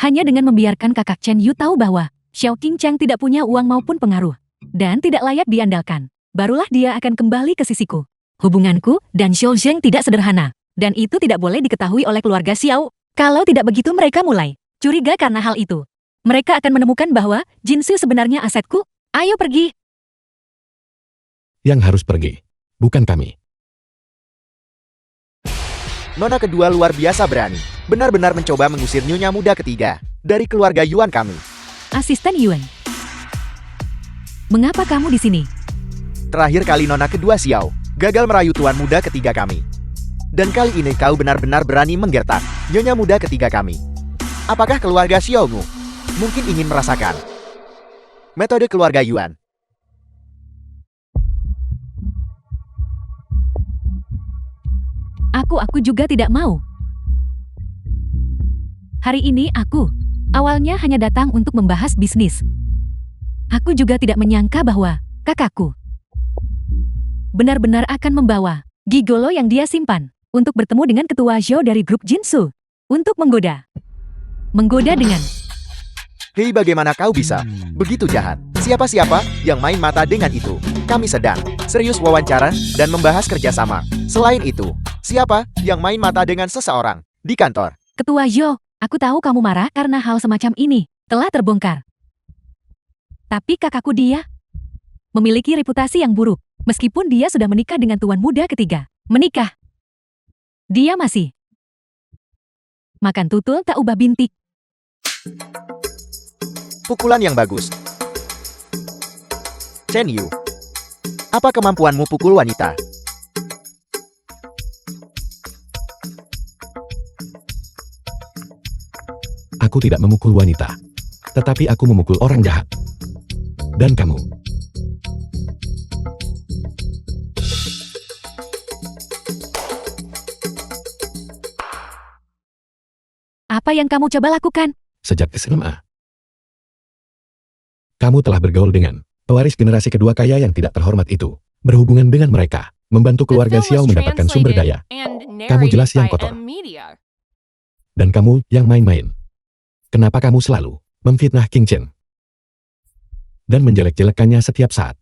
Hanya dengan membiarkan kakak Chen Yu tahu bahwa Xiao Qingcheng tidak punya uang maupun pengaruh, dan tidak layak diandalkan, barulah dia akan kembali ke sisiku. Hubunganku dan Xiao Zheng tidak sederhana, dan itu tidak boleh diketahui oleh keluarga Xiao. Kalau tidak begitu mereka mulai curiga karena hal itu. Mereka akan menemukan bahwa Jinsu sebenarnya asetku. Ayo pergi. Yang harus pergi, bukan kami. Nona kedua luar biasa berani. Benar-benar mencoba mengusir nyonya muda ketiga dari keluarga Yuan kami. Asisten Yuan. Mengapa kamu di sini? Terakhir kali Nona kedua Xiao gagal merayu tuan muda ketiga kami. Dan kali ini kau benar-benar berani menggertak nyonya muda ketiga kami. Apakah keluarga Xiaomu mungkin ingin merasakan metode keluarga Yuan? Aku juga tidak mau. Hari ini aku awalnya hanya datang untuk membahas bisnis. Aku juga tidak menyangka bahwa kakakku benar-benar akan membawa gigolo yang dia simpan untuk bertemu dengan ketua Zhou dari grup Jinsu untuk menggoda dengan Hei, bagaimana kau bisa begitu jahat? Siapa-siapa yang main mata dengan itu? Kami sedang serius wawancara dan membahas kerjasama. Selain itu, siapa yang main mata dengan seseorang di kantor? Ketua Zhou. Aku tahu kamu marah karena hal semacam ini telah terbongkar. Tapi kakakku dia memiliki reputasi yang buruk. Meskipun dia sudah menikah dengan tuan muda ketiga. Menikah. Dia masih makan tutul tak ubah bintik. Pukulan yang bagus. Chen Yu, apa kemampuanmu pukul wanita? Aku tidak memukul wanita. Tetapi aku memukul orang jahat. Dan kamu. Apa yang kamu coba lakukan? Sejak SMA. Kamu telah bergaul dengan pewaris generasi kedua kaya yang tidak terhormat itu. Berhubungan dengan mereka. Membantu keluarga Xiao mendapatkan sumber daya. Kamu jelas yang kotor. Dan kamu yang main-main. Kenapa kamu selalu memfitnah King Chen? Dan menjelek-jelekannya setiap saat.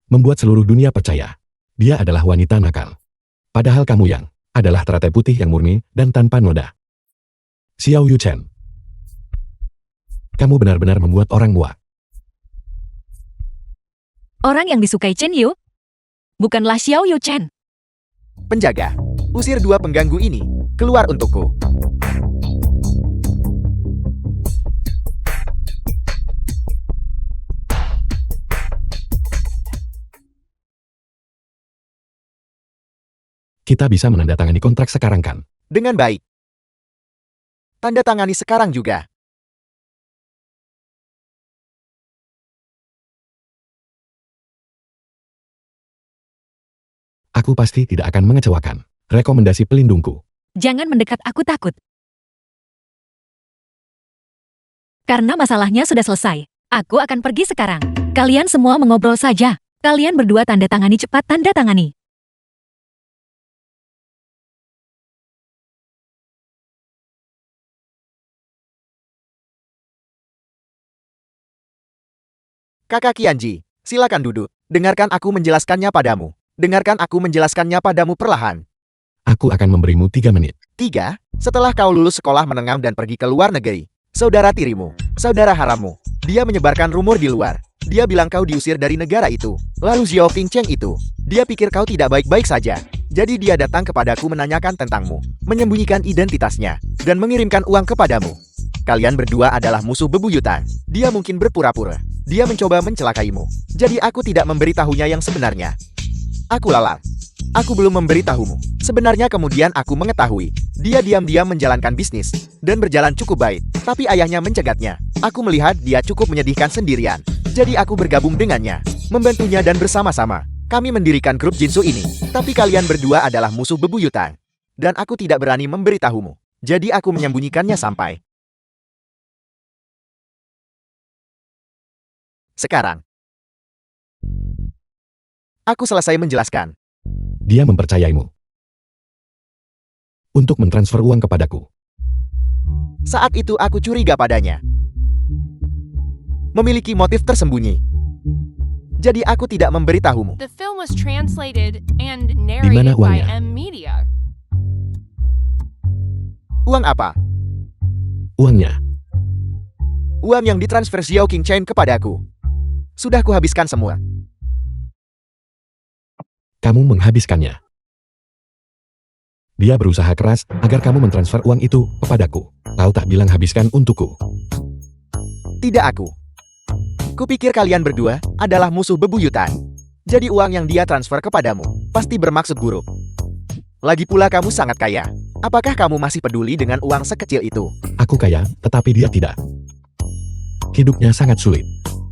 Membuat seluruh dunia percaya. Dia adalah wanita nakal. Padahal kamu yang adalah teratai putih yang murni dan tanpa noda. Xiao Yu Chen. Kamu benar-benar membuat orang muak. Orang yang disukai Chen Yu bukanlah Xiao Yu Chen. Penjaga, usir dua pengganggu ini. Keluar untukku. Kita bisa menandatangani kontrak sekarang kan? Dengan baik. Tanda tangani sekarang juga. Aku pasti tidak akan mengecewakan rekomendasi pelindungku. Jangan mendekat, aku takut. Karena masalahnya sudah selesai. Aku akan pergi sekarang. Kalian semua mengobrol saja. Kalian berdua tanda tangani cepat, tanda tangani. Kakak Qianji, silakan duduk. Dengarkan aku menjelaskannya padamu. Dengarkan aku menjelaskannya padamu perlahan. Aku akan memberimu 3 menit. 3. Setelah kau lulus sekolah menengah dan pergi ke luar negeri, saudara tirimu, saudara harammu, dia menyebarkan rumor di luar. Dia bilang kau diusir dari negara itu. Lalu Xiao Qingcheng itu, dia pikir kau tidak baik-baik saja. Jadi dia datang kepadaku menanyakan tentangmu, menyembunyikan identitasnya, dan mengirimkan uang kepadamu. Kalian berdua adalah musuh bebuyutan. Dia mungkin berpura-pura. Dia mencoba mencelakaimu. Jadi aku tidak memberitahunya yang sebenarnya. Aku lalang. Aku belum memberitahumu. Sebenarnya kemudian aku mengetahui. Dia diam-diam menjalankan bisnis. Dan berjalan cukup baik. Tapi ayahnya mencegatnya. Aku melihat dia cukup menyedihkan sendirian. Jadi aku bergabung dengannya. Membantunya dan bersama-sama. Kami mendirikan grup Jinsu ini. Tapi kalian berdua adalah musuh bebuyutan. Dan aku tidak berani memberitahumu. Jadi aku menyembunyikannya sampai sekarang. Aku selesai menjelaskan. Dia mempercayaimu untuk mentransfer uang kepadaku. Saat itu aku curiga padanya. Memiliki motif tersembunyi. Jadi aku tidak memberitahumu. The film was translated and Di narrated mana by uangnya? M Media. Uang apa? Uangnya. Uang yang ditransfer Xiao Qingchen kepadaku. Sudah kuhabiskan semua. Kamu menghabiskannya. Dia berusaha keras agar kamu mentransfer uang itu kepadaku. Kau tak bilang habiskan untukku. Tidak aku. Kupikir kalian berdua adalah musuh bebuyutan. Jadi uang yang dia transfer kepadamu pasti bermaksud buruk. Lagi pula kamu sangat kaya. Apakah kamu masih peduli dengan uang sekecil itu? Aku kaya, tetapi dia tidak. Hidupnya sangat sulit.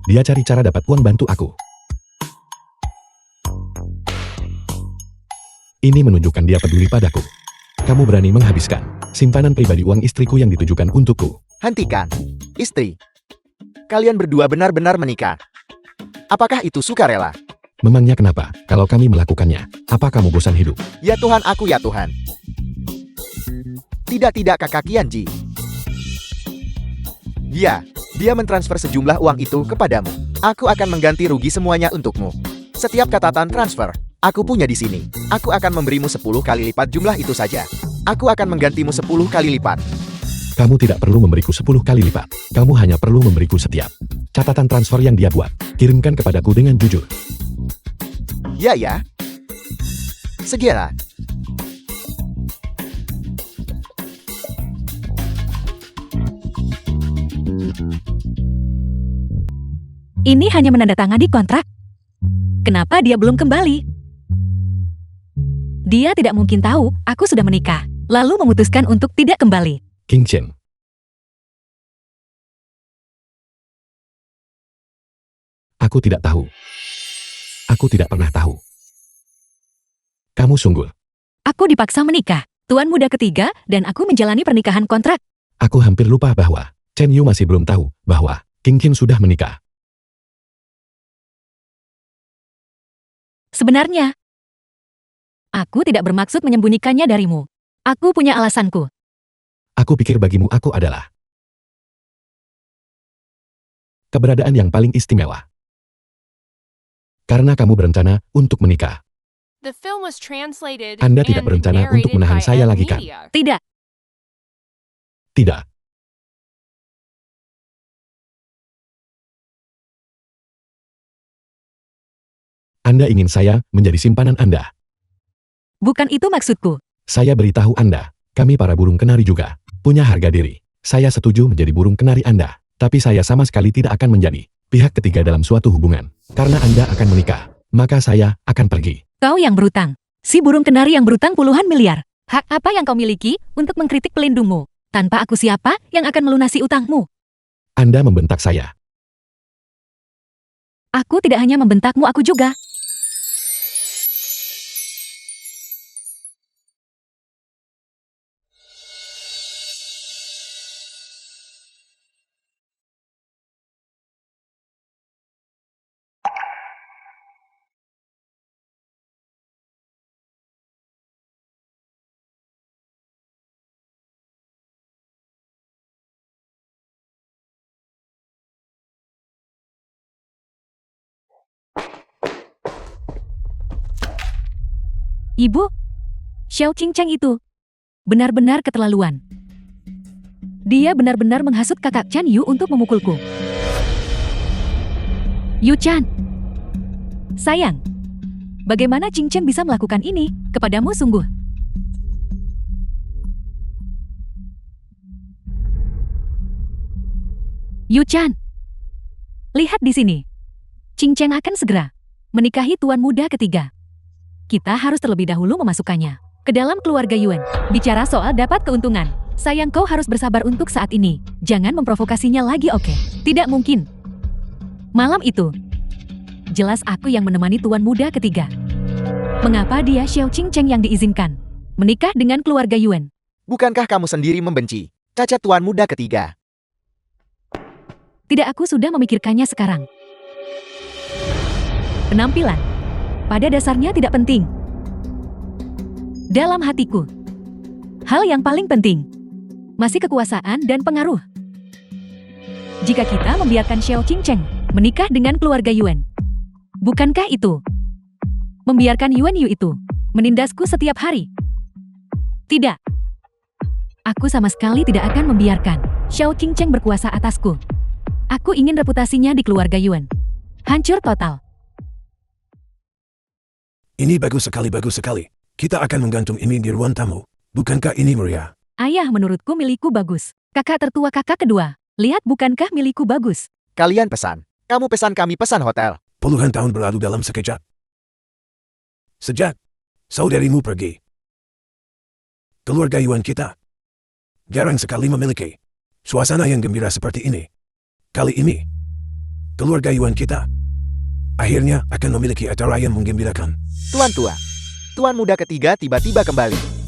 Dia cari cara dapat uang bantu aku. Ini menunjukkan dia peduli padaku. Kamu berani menghabiskan simpanan pribadi uang istriku yang ditujukan untukku. Hentikan. Istri. Kalian berdua benar-benar menikah. Apakah itu sukarela? Memangnya kenapa kalau kami melakukannya? Apa kamu bosan hidup? Ya Tuhan, aku ya Tuhan. Tidak kakak Qianji. Dia mentransfer sejumlah uang itu kepadamu. Aku akan mengganti rugi semuanya untukmu. Setiap catatan transfer, aku punya di sini. Aku akan memberimu 10 kali lipat jumlah itu saja. Aku akan menggantimu 10 kali lipat. Kamu tidak perlu memberiku 10 kali lipat. Kamu hanya perlu memberiku setiap catatan transfer yang dia buat. Kirimkan kepadaku dengan jujur. Ya. Segera. Ini hanya menandatangani kontrak. Kenapa dia belum kembali? Dia tidak mungkin tahu aku sudah menikah, lalu memutuskan untuk tidak kembali. King Chen. Aku tidak tahu. Aku tidak pernah tahu. Kamu sungguh. Aku dipaksa menikah, tuan muda ketiga, dan aku menjalani pernikahan kontrak. Aku hampir lupa bahwa Chen Yu masih belum tahu bahwa King Chen sudah menikah. Sebenarnya, aku tidak bermaksud menyembunyikannya darimu. Aku punya alasanku. Aku pikir bagimu aku adalah keberadaan yang paling istimewa. Karena kamu berencana untuk menikah. The film was translated Anda tidak and berencana untuk narrated menahan by saya M lagi, kan? Media. Tidak, Tidak. Anda ingin saya menjadi simpanan Anda. bukan itu maksudku. Saya beritahu Anda, kami para burung kenari juga punya harga diri. Saya setuju menjadi burung kenari Anda, tapi saya sama sekali tidak akan menjadi pihak ketiga dalam suatu hubungan. Karena Anda akan menikah, maka saya akan pergi. Kau yang berutang. Si burung kenari yang berutang puluhan miliar. Hak apa yang kau miliki untuk mengkritik pelindungmu? Tanpa aku siapa yang akan melunasi utangmu? Anda membentak saya. Aku tidak hanya membentakmu, aku juga. Ibu, Xiao Qingcheng itu benar-benar keterlaluan. Dia benar-benar menghasut kakak Chan Yu untuk memukulku. Yu Chan, sayang, bagaimana Qingcheng bisa melakukan ini kepadamu sungguh? Yu Chan, lihat di sini. Qingcheng akan segera menikahi tuan muda ketiga. Kita harus terlebih dahulu memasukkannya ke dalam keluarga Yuan. Bicara soal dapat keuntungan, sayang kau harus bersabar untuk saat ini. Jangan memprovokasinya lagi, oke? Tidak mungkin. Malam itu, jelas aku yang menemani tuan muda ketiga. Mengapa dia Xiao Qingcheng yang diizinkan menikah dengan keluarga Yuan? Bukankah kamu sendiri membenci cacat tuan muda ketiga? Tidak, aku sudah memikirkannya sekarang. Penampilan pada dasarnya tidak penting. Dalam hatiku, hal yang paling penting masih kekuasaan dan pengaruh. Jika kita membiarkan Xiao Qingcheng menikah dengan keluarga Yuan, bukankah itu membiarkan Yuan Yu itu menindasku setiap hari? Tidak. Aku sama sekali tidak akan membiarkan Xiao Qingcheng berkuasa atasku. Aku ingin reputasinya di keluarga Yuan hancur total. Ini bagus sekali. Kita akan menggantung ini di ruang tamu. Bukankah ini meriah? Ayah, menurutku milikku bagus. Kakak tertua, kakak kedua. Lihat, bukankah milikku bagus? Kalian pesan. Kamu pesan kami pesan hotel. Puluhan tahun berlalu dalam sekejap. Sejak saudarimu pergi, keluarga Yuan kita jarang sekali memiliki suasana yang gembira seperti ini. Kali ini, keluarga Yuan kita akhirnya akan memiliki acara yang menggembirakan. Tuan tua. Tuan muda ketiga tiba-tiba kembali.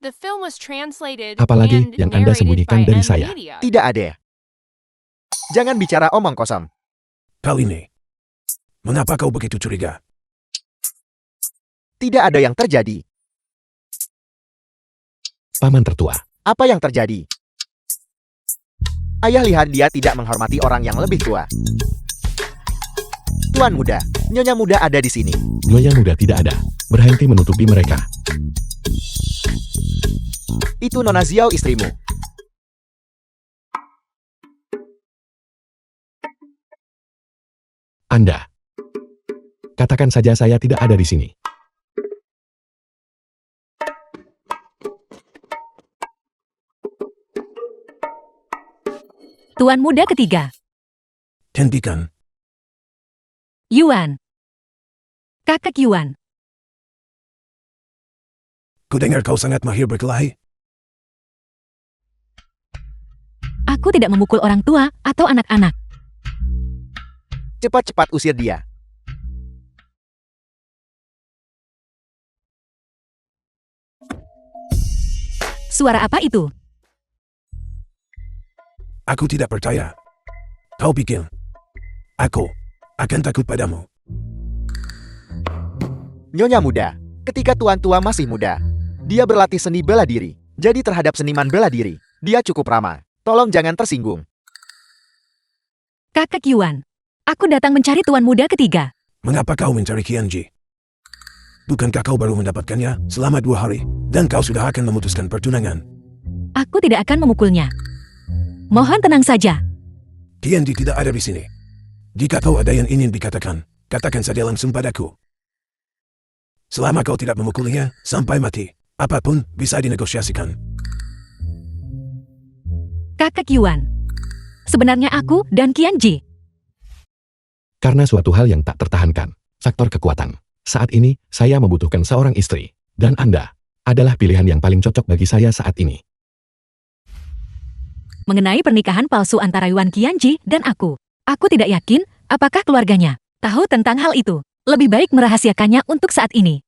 The film was translated Apalagi and yang Anda narrated sembunyikan by dari M saya? Media. Tidak ada. Jangan bicara omong kosong. Kali ini, mengapa kau begitu curiga? Tidak ada yang terjadi. Paman tertua. Apa yang terjadi? Ayah lihat dia tidak menghormati orang yang lebih tua. Tuan muda, nyonya muda ada di sini. Nyonya muda tidak ada. Berhenti menutupi mereka. Itu Nona Xiao istrimu. Anda. Katakan saja saya tidak ada di sini. Tuan muda ketiga, Hentikan. Yuan. Kakak Yuan. Kudengar kau sangat mahir berkelahi. Aku tidak memukul orang tua atau anak-anak. Cepat-cepat usir dia. Suara apa itu? Aku tidak percaya. Kau pikir aku akan takut padamu? Nyonya muda, ketika tuan tua masih muda, dia berlatih seni bela diri. Jadi terhadap seniman bela diri, dia cukup ramah. Tolong jangan tersinggung. Kakak Yuan. Aku datang mencari tuan muda ketiga. Mengapa kau mencari Qianji? Bukankah kau baru mendapatkannya selama 2 hari, dan kau sudah akan memutuskan pertunangan? Aku tidak akan memukulnya. Mohon tenang saja. Qianji tidak ada di sini. Jika kau ada yang ingin dikatakan, katakan saja langsung padaku. Selama kau tidak memukulinya sampai mati, apapun bisa dinegosiasikan. Kakak Yuan. Sebenarnya aku dan Qianji. Karena suatu hal yang tak tertahankan. Faktor kekuatan. Saat ini, saya membutuhkan seorang istri. Dan Anda adalah pilihan yang paling cocok bagi saya saat ini. Mengenai pernikahan palsu antara Yuan Qianji dan aku tidak yakin apakah keluarganya tahu tentang hal itu. Lebih baik merahasiakannya untuk saat ini.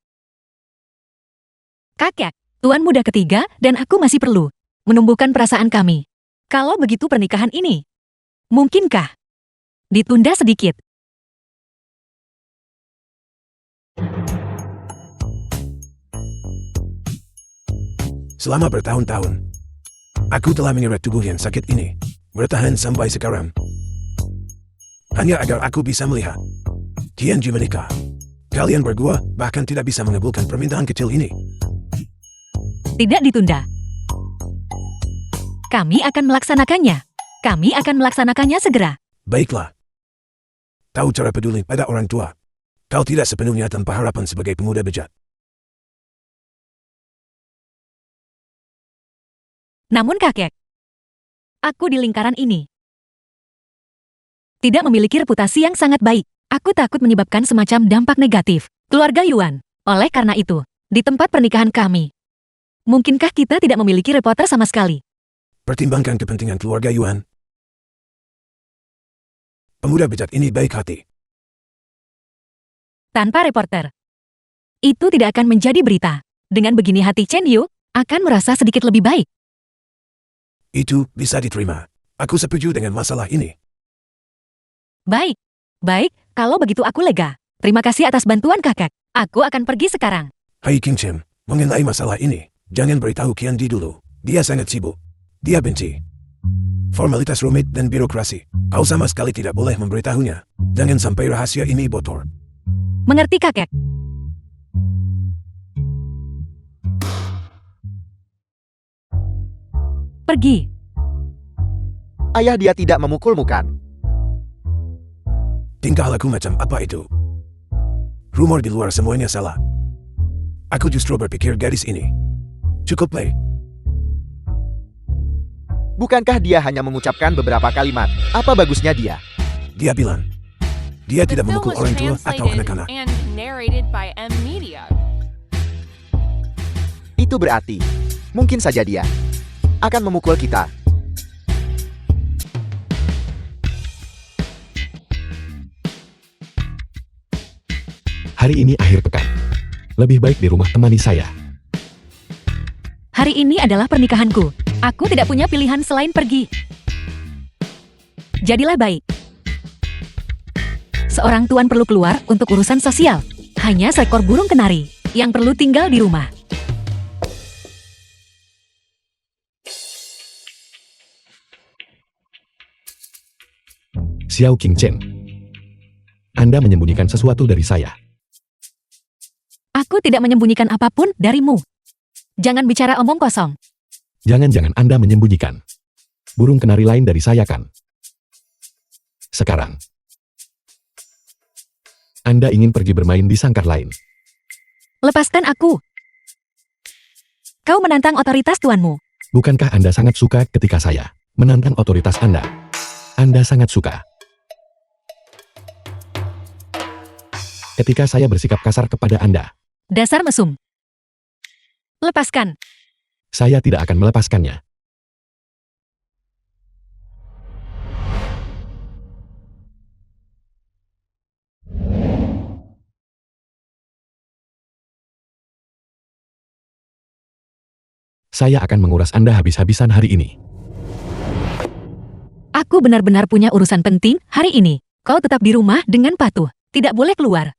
Kakek, tuan muda ketiga dan aku masih perlu menumbuhkan perasaan kami. Kalau begitu pernikahan ini, mungkinkah ditunda sedikit? Selama bertahun-tahun, aku telah menyeret tubuh yang sakit ini, bertahan sampai sekarang. Hanya agar aku bisa melihat Qianji menikah. Kalian berdua bahkan tidak bisa mengabulkan permintaan kecil ini. Tidak ditunda. Kami akan melaksanakannya. Kami akan melaksanakannya segera. Baiklah. Tahu cara peduli pada orang tua. Kau tidak sepenuhnya tanpa harapan sebagai pemuda bejat. Namun kakek, aku di lingkaran ini tidak memiliki reputasi yang sangat baik. Aku takut menyebabkan semacam dampak negatif keluarga Yuan. Oleh karena itu, di tempat pernikahan kami, mungkinkah kita tidak memiliki reporter sama sekali? Pertimbangkan kepentingan keluarga Yuan. Pemuda bejat ini baik hati. Tanpa reporter, itu tidak akan menjadi berita. Dengan begini hati Chen Yu akan merasa sedikit lebih baik. Itu bisa diterima. Aku setuju dengan masalah ini. Baik, kalau begitu aku lega. Terima kasih atas bantuan kakek. Aku akan pergi sekarang. Hai King Chem, mengenai masalah ini, jangan beritahu Qianji dulu. Dia sangat sibuk. Dia benci formalitas rumit dan birokrasi. Kau sama sekali tidak boleh memberitahunya. Jangan sampai rahasia ini bocor. Mengerti kakek? pergi. Ayah dia tidak memukulmu kan? Tingkah laku macam apa itu? Rumor di luar semuanya salah. Aku justru berpikir gadis ini cukup play. Bukankah dia hanya mengucapkan beberapa kalimat? Apa bagusnya dia? Dia bilang, dia The tidak film memukul was orang tua atau translated anak-anak. and narrated by M Media. Itu berarti, mungkin saja dia akan memukul kita. Hari ini akhir pekan. Lebih baik di rumah temani saya. Hari ini adalah pernikahanku. Aku tidak punya pilihan selain pergi. Jadilah baik. Seorang tuan perlu keluar untuk urusan sosial. Hanya seekor burung kenari yang perlu tinggal di rumah. Xiao Qingchen. Anda menyembunyikan sesuatu dari saya. Aku tidak menyembunyikan apapun darimu. Jangan bicara omong kosong. Jangan-jangan Anda menyembunyikan burung kenari lain dari saya kan? Sekarang, Anda ingin pergi bermain di sangkar lain. Lepaskan aku. Kau menantang otoritas tuanmu. Bukankah Anda sangat suka ketika saya menantang otoritas Anda? Anda sangat suka ketika saya bersikap kasar kepada Anda. Dasar mesum. Lepaskan. Saya tidak akan melepaskannya. Saya akan menguras Anda habis-habisan hari ini. Aku benar-benar punya urusan penting hari ini. Kau tetap di rumah dengan patuh. Tidak boleh keluar.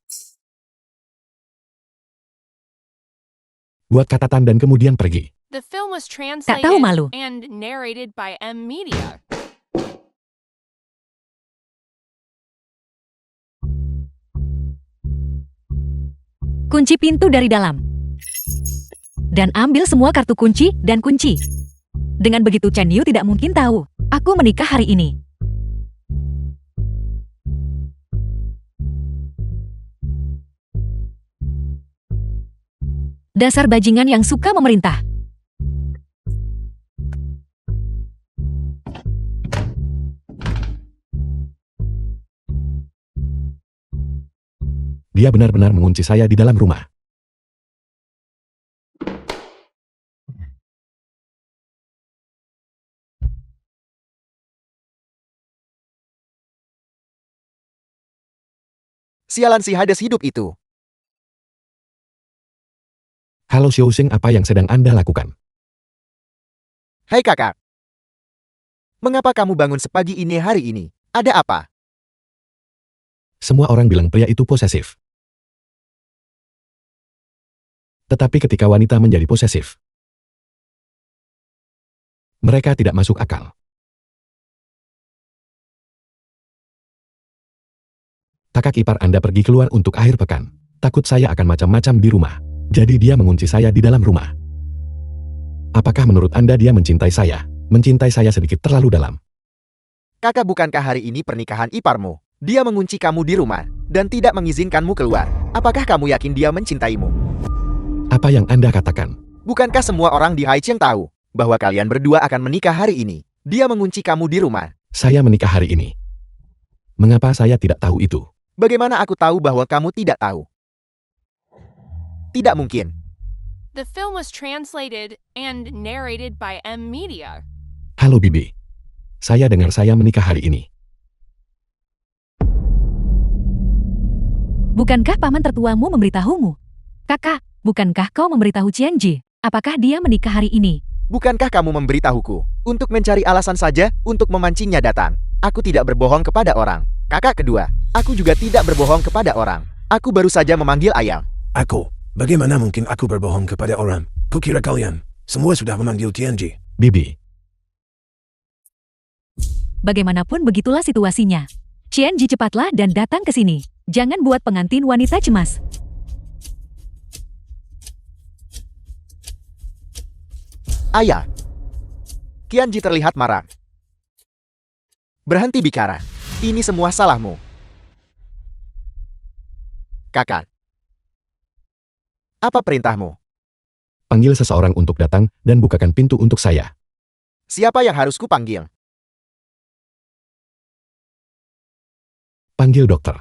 Buat catatan dan kemudian pergi. The film was tahu translated malu. and narrated by M Media. Kunci pintu dari dalam. Dan ambil semua kartu kunci dan kunci. Dengan begitu Chen Yu tidak mungkin tahu. Aku menikah hari ini. Dasar bajingan yang suka memerintah. Dia benar-benar mengunci saya di dalam rumah. Sialan si Hades hidup itu. Halo Xiaoxing, apa yang sedang Anda lakukan? Hai kakak. Mengapa kamu bangun sepagi ini hari ini? Ada apa? Semua orang bilang pria itu posesif. Tetapi ketika wanita menjadi posesif, mereka tidak masuk akal. Kakak ipar Anda pergi keluar untuk akhir pekan. Takut saya akan macam-macam di rumah. Jadi dia mengunci saya di dalam rumah. Apakah menurut Anda dia mencintai saya? Mencintai saya sedikit terlalu dalam. Kakak, bukankah hari ini pernikahan iparmu? Dia mengunci kamu di rumah dan tidak mengizinkanmu keluar. Apakah kamu yakin dia mencintaimu? Apa yang Anda katakan? Bukankah semua orang di Haicheng tahu bahwa kalian berdua akan menikah hari ini? Dia mengunci kamu di rumah. Saya menikah hari ini. Mengapa saya tidak tahu itu? Bagaimana aku tahu bahwa kamu tidak tahu? Tidak mungkin. The film was translated and narrated by M Media. Halo Bibi. Saya dengar saya menikah hari ini. Bukankah paman tertuamu memberitahumu? Kakak, bukankah kau memberitahu Qianji? Apakah dia menikah hari ini? Bukankah kamu memberitahuku untuk mencari alasan saja untuk memancingnya datang? Aku tidak berbohong kepada orang. Kakak kedua, aku juga tidak berbohong kepada orang. Aku baru saja memanggil ayam. Bagaimana mungkin aku berbohong kepada orang? Kukira kalian semua sudah memanggil Tianji. Bibi, Bagaimanapun begitulah situasinya. Qianji, cepatlah dan datang ke sini. Jangan buat pengantin wanita cemas. Ayah, Qianji terlihat marah. Berhenti bicara. Ini semua salahmu. Kakak. Apa perintahmu? Panggil seseorang untuk datang dan bukakan pintu untuk saya. Siapa yang harus kupanggil? Panggil dokter.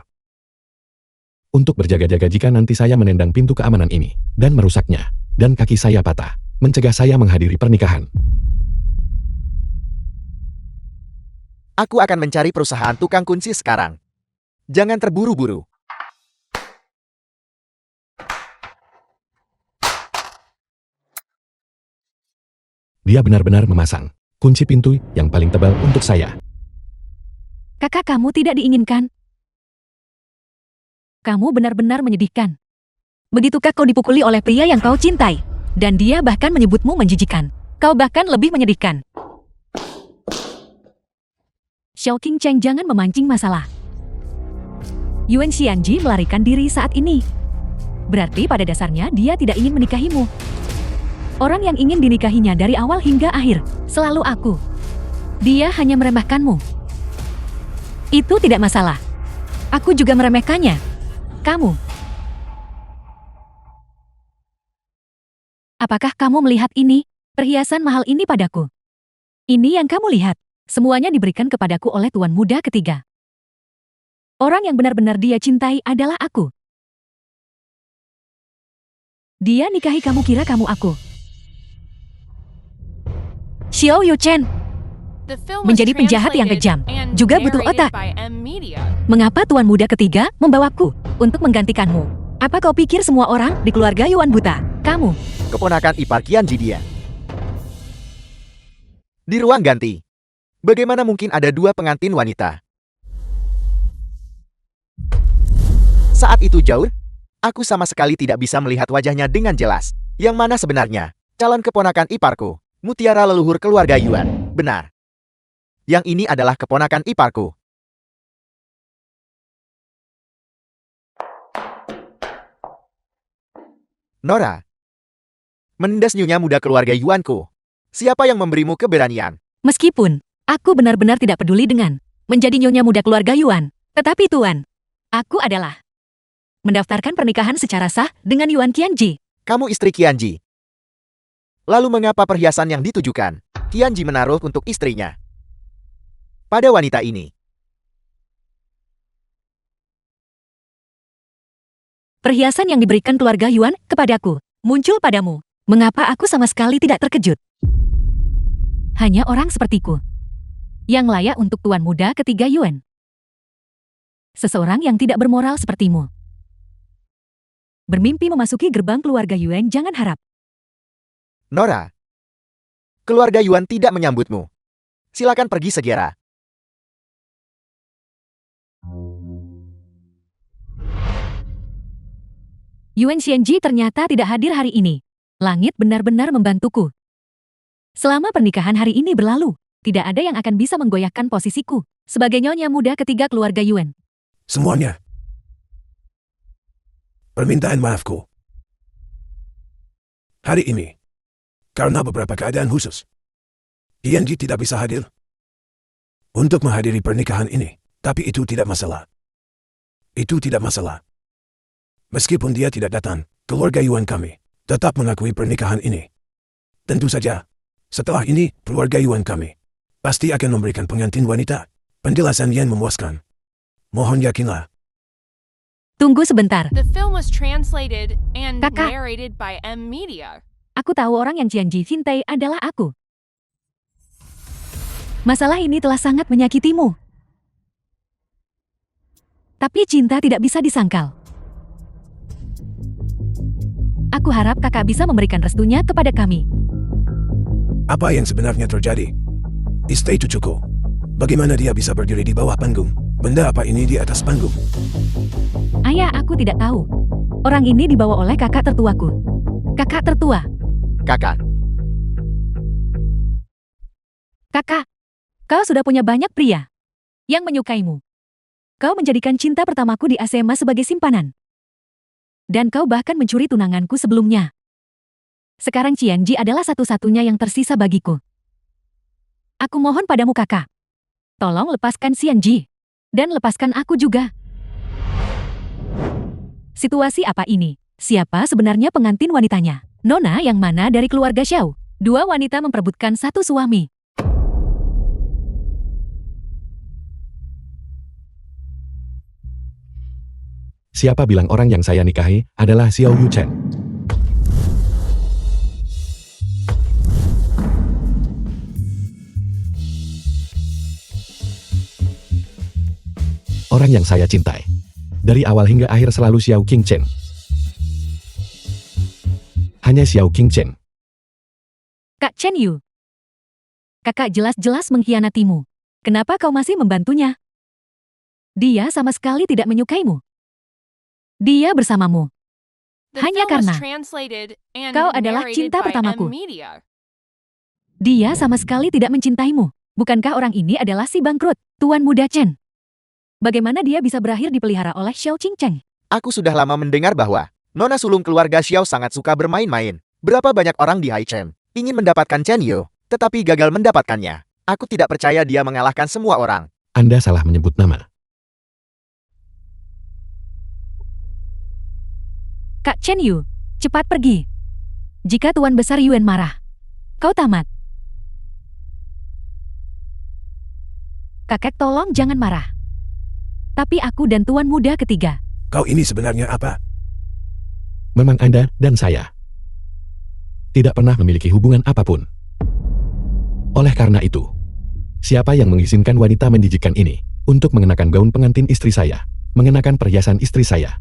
Untuk berjaga-jaga jika nanti saya menendang pintu keamanan ini dan merusaknya, dan kaki saya patah, mencegah saya menghadiri pernikahan. Aku akan mencari perusahaan tukang kunci sekarang. Jangan terburu-buru. Dia benar-benar memasang kunci pintu yang paling tebal untuk saya. Kakak kamu tidak diinginkan. Kamu benar-benar menyedihkan. Begitukah kau dipukuli oleh pria yang kau cintai? Dan dia bahkan menyebutmu menjijikan. Kau bahkan lebih menyedihkan. Xiao Qingcheng, jangan memancing masalah. Yuan Xianji melarikan diri saat ini. Berarti pada dasarnya dia tidak ingin menikahimu. Orang yang ingin dinikahinya dari awal hingga akhir, selalu aku. Dia hanya meremehkanmu. Itu tidak masalah. Aku juga meremehkannya. Kamu. Apakah kamu melihat ini? Perhiasan mahal ini padaku. Ini yang kamu lihat. Semuanya diberikan kepadaku oleh tuan muda ketiga. Orang yang benar-benar dia cintai adalah aku. Dia nikahi kamu, kira kamu aku. Xiao Yuchen The film was menjadi penjahat yang translated kejam, and juga butuh narrated otak. by M Media. Mengapa tuan muda ketiga membawaku untuk menggantikanmu? Apa kau pikir semua orang di keluarga Yuan buta? Kamu. Keponakan ipar Qianji dia. Di ruang ganti. Bagaimana mungkin ada dua pengantin wanita? Saat itu Jaur, aku sama sekali tidak bisa melihat wajahnya dengan jelas. Yang mana sebenarnya? Calon keponakan iparku. Mutiara leluhur keluarga Yuan. Benar. Yang ini adalah keponakan iparku. Nora. Menindas nyonya muda keluarga Yuanku. Siapa yang memberimu keberanian? Meskipun aku benar-benar tidak peduli dengan menjadi nyonya muda keluarga Yuan, tetapi tuan, aku adalah mendaftarkan pernikahan secara sah dengan Yuan Qianji. Kamu istri Qianji. Lalu mengapa perhiasan yang ditujukan Qianji menaruh untuk istrinya pada wanita ini? Perhiasan yang diberikan keluarga Yuan kepadaku muncul padamu. Mengapa aku sama sekali tidak terkejut? Hanya orang sepertiku yang layak untuk tuan muda ketiga Yuan. Seseorang yang tidak bermoral sepertimu. Bermimpi memasuki gerbang keluarga Yuan, jangan harap. Nora, keluarga Yuan tidak menyambutmu. Silakan pergi segera. Yuan Xianji ternyata tidak hadir hari ini. Langit benar-benar membantuku. Selama pernikahan hari ini berlalu, tidak ada yang akan bisa menggoyahkan posisiku sebagai nyonya muda ketiga keluarga Yuan. Semuanya. Permintaan maafku. Hari ini, karena beberapa keadaan khusus, Qianji tidak bisa hadir untuk menghadiri pernikahan ini. Tapi itu tidak masalah. Itu tidak masalah. Meskipun dia tidak datang, keluarga Yuan kami tetap mengakui pernikahan ini. Tentu saja, setelah ini, keluarga Yuan kami pasti akan memberikan pengantin wanita penjelasan yang memuaskan. Mohon yakinlah. Tunggu sebentar. The film was translated and Kakak. narrated by M Media. Aku tahu orang yang Qianji cintai adalah aku. Masalah ini telah sangat menyakitimu. Tapi cinta tidak bisa disangkal. Aku harap kakak bisa memberikan restunya kepada kami. Apa yang sebenarnya terjadi? Istri cucuku. Bagaimana dia bisa berdiri di bawah panggung? Benda apa ini di atas panggung? Ayah, aku tidak tahu. Orang ini dibawa oleh kakak tertuaku. Kakak tertua. Kakak, Kakak, kau sudah punya banyak pria yang menyukaimu. Kau menjadikan cinta pertamaku di SMA sebagai simpanan. Dan kau bahkan mencuri tunanganku sebelumnya. Sekarang Qianji adalah satu-satunya yang tersisa bagiku. Aku mohon padamu kakak. Tolong lepaskan Xianji. Dan lepaskan aku juga. Situasi apa ini? Siapa sebenarnya pengantin wanitanya? Nona yang mana dari keluarga Xiao? Dua wanita memperebutkan satu suami. Siapa bilang orang yang saya nikahi adalah Xiao Yuchen? Orang yang saya cintai. Dari awal hingga akhir selalu Xiao Qingchen. Hanya Xiao Qingchen. Kak Chen Yu. Kakak jelas-jelas mengkhianatimu. Kenapa kau masih membantunya? Dia sama sekali tidak menyukaimu. Dia bersamamu. The Hanya film was karena translated and kau adalah narrated cinta by pertamaku. M-Media. Dia sama sekali tidak mencintaimu. Bukankah orang ini adalah si bangkrut, Tuan Muda Chen? Bagaimana dia bisa berakhir dipelihara oleh Xiao Qingchen? Aku sudah lama mendengar bahwa nona sulung keluarga Xiao sangat suka bermain-main. Berapa banyak orang di Haichen ingin mendapatkan Chen Yu, tetapi gagal mendapatkannya. Aku tidak percaya dia mengalahkan semua orang. Anda salah menyebut nama. Kak Chen Yu, cepat pergi. Jika Tuan Besar Yuan marah, kau tamat. Kakek tolong jangan marah. Tapi aku dan Tuan Muda ketiga. Kau ini sebenarnya apa? Memang Anda dan saya tidak pernah memiliki hubungan apapun. Oleh karena itu, siapa yang mengizinkan wanita menjijikkan ini untuk mengenakan gaun pengantin istri saya, mengenakan perhiasan istri saya,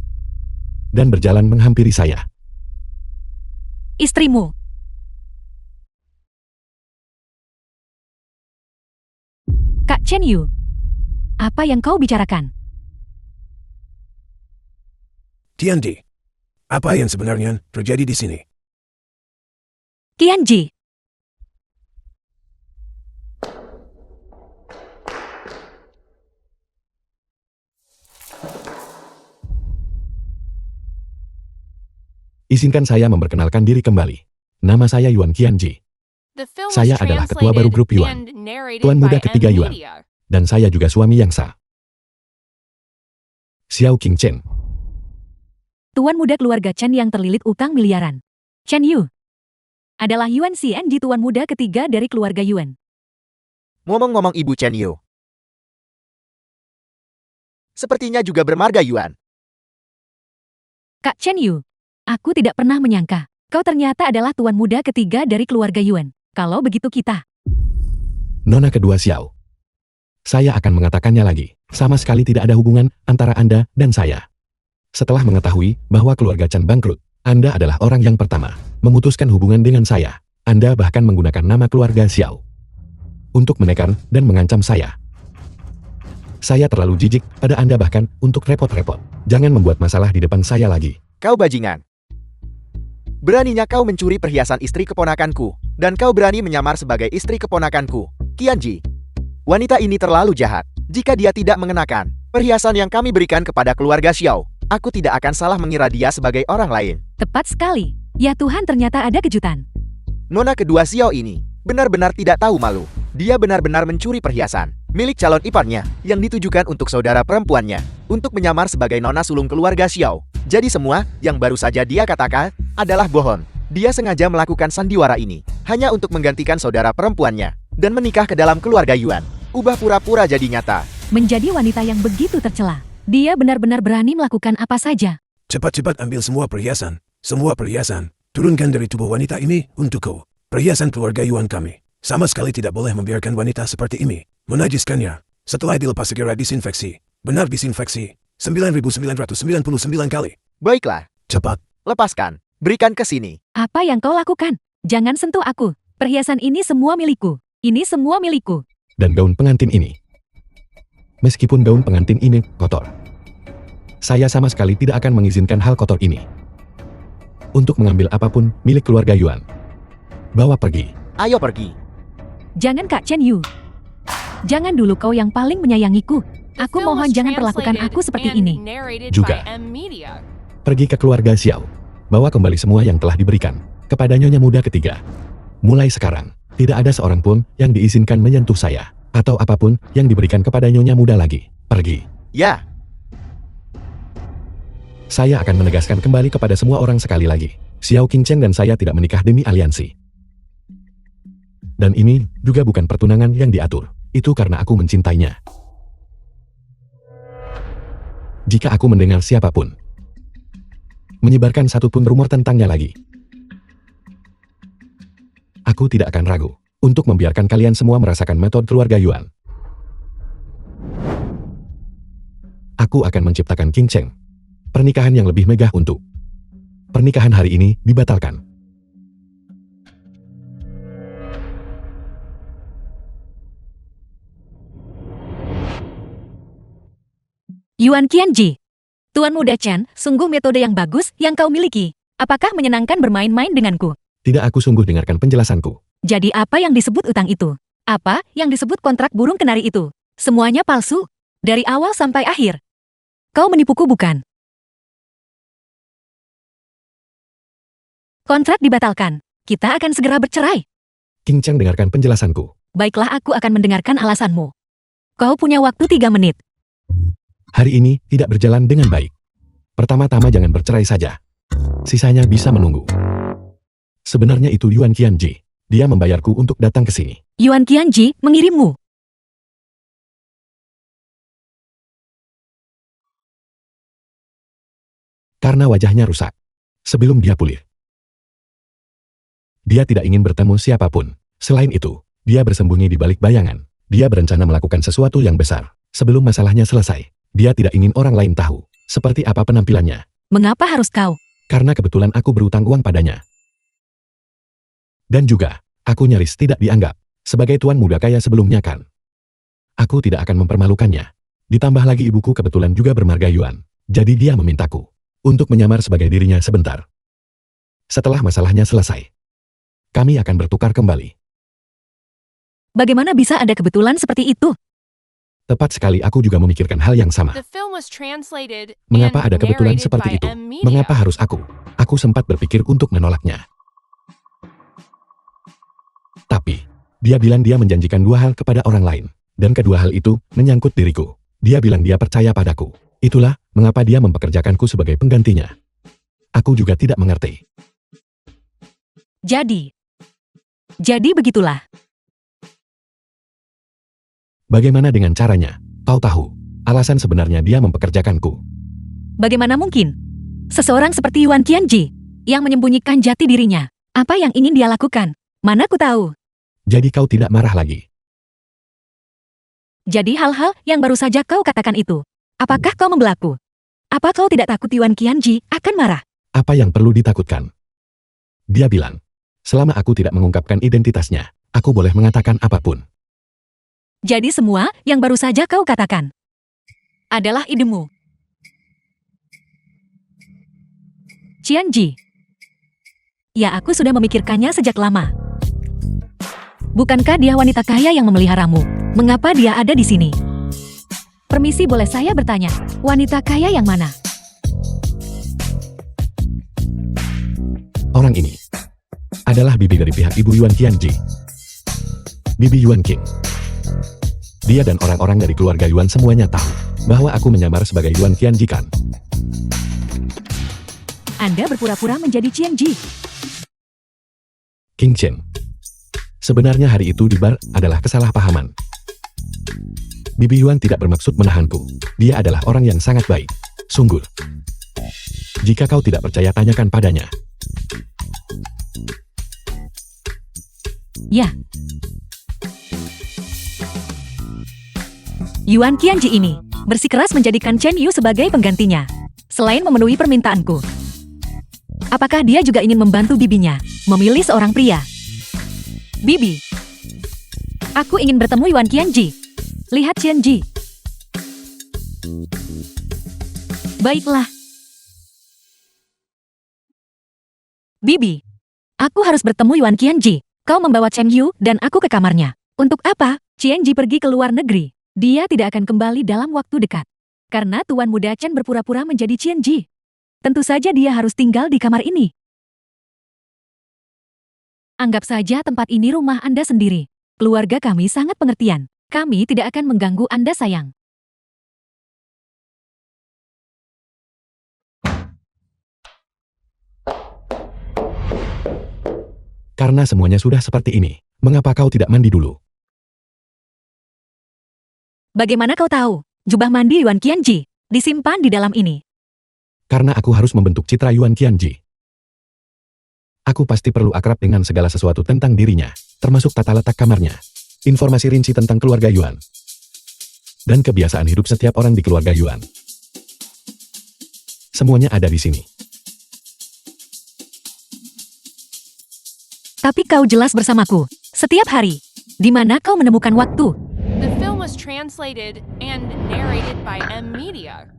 dan berjalan menghampiri saya? Istrimu. Kak Chen Yu, apa yang kau bicarakan? Tianji, apa yang sebenarnya terjadi di sini? Qianji. Izinkan saya memperkenalkan diri kembali. Nama saya Yuan Qianji, The film was Saya adalah ketua baru translated grup Yuan. and narrated Tuan muda by ketiga Yuan. M-Media. dan saya juga suami yang sah. Xiao Qingchen. Tuan muda keluarga Chen yang terlilit utang miliaran. Chen Yu adalah Yuan Xianji, tuan muda ketiga dari keluarga Yuan. Ngomong-ngomong Ibu Chen Yu, sepertinya juga bermarga Yuan. Kak Chen Yu, aku tidak pernah menyangka kau ternyata adalah tuan muda ketiga dari keluarga Yuan. Kalau begitu kita. Nona kedua Xiao. Saya akan mengatakannya lagi. Sama sekali tidak ada hubungan antara Anda dan saya. Setelah mengetahui bahwa keluarga Chen bangkrut, Anda adalah orang yang pertama memutuskan hubungan dengan saya. Anda bahkan menggunakan nama keluarga Xiao untuk menekan dan mengancam saya. Saya terlalu jijik pada Anda bahkan untuk repot-repot. Jangan membuat masalah di depan saya lagi. Kau bajingan. Beraninya kau mencuri perhiasan istri keponakanku, dan kau berani menyamar sebagai istri keponakanku, Qianji. Wanita ini terlalu jahat. Jika dia tidak mengenakan perhiasan yang kami berikan kepada keluarga Xiao, aku tidak akan salah mengira dia sebagai orang lain. Tepat sekali. Ya Tuhan, ternyata ada kejutan. Nona kedua Xiao ini benar-benar tidak tahu malu. Dia benar-benar mencuri perhiasan milik calon iparnya yang ditujukan untuk saudara perempuannya untuk menyamar sebagai nona sulung keluarga Xiao. Jadi semua yang baru saja dia katakan adalah bohong. Dia sengaja melakukan sandiwara ini hanya untuk menggantikan saudara perempuannya dan menikah ke dalam keluarga Yuan. Ubah pura-pura jadi nyata. Menjadi wanita yang begitu tercela. Dia benar-benar berani melakukan apa saja. Cepat-cepat ambil semua perhiasan. Semua perhiasan. Turunkan dari tubuh wanita ini untukku. Perhiasan keluarga Yuan kami. Sama sekali tidak boleh membiarkan wanita seperti ini menajiskannya. Setelah dilepas segera disinfeksi. Benar disinfeksi. 9.999 kali. Baiklah, Cepat. lepaskan. Berikan ke sini. Apa yang kau lakukan? Jangan sentuh aku. Perhiasan ini semua milikku. Ini semua milikku. Dan gaun pengantin ini. Meskipun gaun pengantin ini kotor, saya sama sekali tidak akan mengizinkan hal kotor ini untuk mengambil apapun milik keluarga Yuan. Bawa pergi. Ayo pergi. Jangan Kak Chen Yu. Jangan dulu, kau yang paling menyayangiku. The Aku film mohon was jangan perlakukan translated aku seperti and ini. narrated Juga. by M-Media. Pergi ke keluarga Xiao. Bawa kembali semua yang telah diberikan kepada nyonya muda ketiga. Mulai sekarang, Tidak ada seorang pun yang diizinkan menyentuh saya, atau apapun yang diberikan kepada nyonya muda lagi. Pergi. Ya, Saya akan menegaskan kembali kepada semua orang sekali lagi. Xiao Qingchen dan saya tidak menikah demi aliansi. Dan ini juga bukan pertunangan yang diatur. Itu karena aku mencintainya. Jika aku mendengar siapapun menyebarkan satupun rumor tentangnya lagi, aku tidak akan ragu untuk membiarkan kalian semua merasakan metode keluarga Yuan. Aku akan menciptakan Qingchen. Pernikahan yang lebih megah untuk pernikahan hari ini dibatalkan. Yuan Qianji. Tuan Muda Chen, sungguh metode yang bagus yang kau miliki. Apakah menyenangkan bermain-main denganku? Tidak, aku sungguh dengarkan penjelasanku. Jadi apa yang disebut utang itu? Apa yang disebut kontrak burung kenari itu? Semuanya palsu. Dari awal sampai akhir. Kau menipuku bukan? Kontrak dibatalkan. Kita akan segera bercerai. Qingchen, dengarkan penjelasanku. Baiklah, aku akan mendengarkan alasanmu. Kau punya waktu 3 menit. Hari ini tidak berjalan dengan baik. Pertama-tama jangan bercerai saja. Sisanya bisa menunggu. Sebenarnya itu Yuan Qianji. Dia membayarku untuk datang ke sini. Yuan Qianji mengirimmu. Karena wajahnya rusak. Sebelum dia pulih. Dia tidak ingin bertemu siapapun. Selain itu, dia bersembunyi di balik bayangan. Dia berencana melakukan sesuatu yang besar. Sebelum masalahnya selesai. Dia tidak ingin orang lain tahu seperti apa penampilannya. Mengapa harus kau? Karena kebetulan aku berutang uang padanya. Dan juga, aku nyaris tidak dianggap sebagai tuan muda kaya sebelumnya kan. Aku tidak akan mempermalukannya. Ditambah lagi ibuku kebetulan juga bermarga Yuan. Jadi dia memintaku untuk menyamar sebagai dirinya sebentar. Setelah masalahnya selesai, kami akan bertukar kembali. Bagaimana bisa ada kebetulan seperti itu? Tepat sekali, aku juga memikirkan hal yang sama. The film was translated Mengapa and ada kebetulan narrated seperti by itu? M Media. Mengapa harus aku? Aku sempat berpikir untuk menolaknya. Tapi, dia bilang dia menjanjikan 2 hal kepada orang lain. Dan kedua hal itu menyangkut diriku. Dia bilang dia percaya padaku. Itulah mengapa dia mempekerjakanku sebagai penggantinya. Aku juga tidak mengerti. Jadi begitulah. Bagaimana dengan caranya? Kau tahu, alasan sebenarnya dia mempekerjakanku. Bagaimana mungkin? Seseorang seperti Yuan Qianji yang menyembunyikan jati dirinya. Apa yang ingin dia lakukan? Mana ku tahu. Jadi kau tidak marah lagi. Jadi hal-hal yang baru saja kau katakan itu. Apakah kau membelaku? Apa kau tidak takut Yuan Qianji akan marah? Apa yang perlu ditakutkan? Dia bilang, selama aku tidak mengungkapkan identitasnya, aku boleh mengatakan apapun. Jadi semua yang baru saja kau katakan adalah idemu. Qianji. Ya, aku sudah memikirkannya sejak lama. Bukankah dia wanita kaya yang memeliharamu? Mengapa dia ada di sini? Permisi, boleh saya bertanya, wanita kaya yang mana? Orang ini adalah bibi dari pihak ibu Yuan Qianji. Bibi Yuan Qing. Dia dan orang-orang dari keluarga Yuan semuanya tahu bahwa aku menyamar sebagai Yuan Qianji kan. Anda berpura-pura menjadi Qianji. Qingchen. Sebenarnya hari itu di bar adalah kesalahpahaman. Bibi Yuan tidak bermaksud menahanku. Dia adalah orang yang sangat baik. Sungguh. Jika kau tidak percaya, tanyakan padanya. Ya. Yuan Qianji ini bersikeras menjadikan Chen Yu sebagai penggantinya. Selain memenuhi permintaanku. Apakah dia juga ingin membantu bibinya memilih seorang pria? Bibi. Aku ingin bertemu Yuan Qianji. Lihat Qianji. Baiklah. Bibi. Aku harus bertemu Yuan Qianji. Kau membawa Chen Yu dan aku ke kamarnya. Untuk apa? Qianji pergi ke luar negeri. Dia tidak akan kembali dalam waktu dekat. Karena Tuan Muda Chen berpura-pura menjadi Qianji. Tentu saja dia harus tinggal di kamar ini. Anggap saja tempat ini rumah Anda sendiri. Keluarga kami sangat pengertian. Kami tidak akan mengganggu Anda, sayang. Karena semuanya sudah seperti ini, mengapa kau tidak mandi dulu? Bagaimana kau tahu? Jubah mandi Yuan Qianji disimpan di dalam ini. Karena aku harus membentuk citra Yuan Qianji. Aku pasti perlu akrab dengan segala sesuatu tentang dirinya, termasuk tata letak kamarnya, informasi rinci tentang keluarga Yuan, dan kebiasaan hidup setiap orang di keluarga Yuan. Semuanya ada di sini. Tapi kau jelas bersamaku, setiap hari. Di mana kau menemukan waktu? The film was translated and narrated by M Media.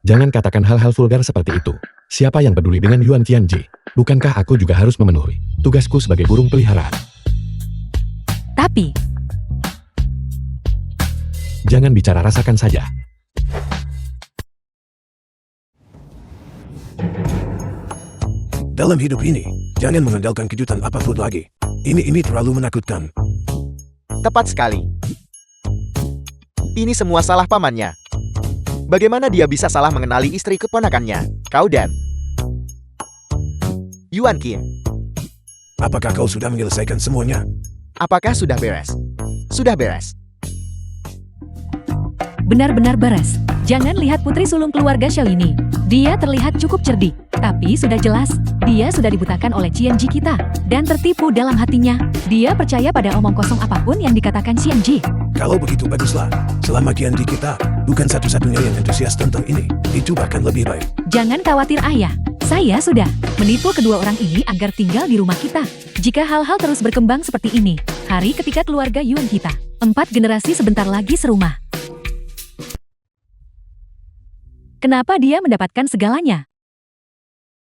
Jangan katakan hal-hal vulgar seperti itu. Siapa yang peduli dengan Yuan Qianji? Bukankah aku juga harus memenuhi tugasku sebagai burung peliharaan? Tapi, Jangan bicara, rasakan saja. Dalam hidup ini, jangan mengandalkan kejutan apapun lagi. Ini terlalu menakutkan. Tepat sekali. Ini semua salah pamannya. Bagaimana dia bisa salah mengenali istri keponakannya, kau dan Yuan Qin? Apakah kau sudah menyelesaikan semuanya? Apakah sudah beres? Sudah beres. benar-benar beres. Jangan lihat putri sulung keluarga Xiao ini. Dia terlihat cukup cerdik. Tapi sudah jelas, dia sudah dibutakan oleh Qianji kita. Dan tertipu dalam hatinya. Dia percaya pada omong kosong apapun yang dikatakan Qianji. Kalau begitu baguslah. Selama Qianji kita bukan satu-satunya yang antusias tentang ini. Itu bahkan lebih baik. Jangan khawatir ayah. Saya sudah menipu kedua orang ini agar tinggal di rumah kita. Jika hal-hal terus berkembang seperti ini, hari ketika keluarga Yuan kita, 4 generasi sebentar lagi serumah. Kenapa dia mendapatkan segalanya?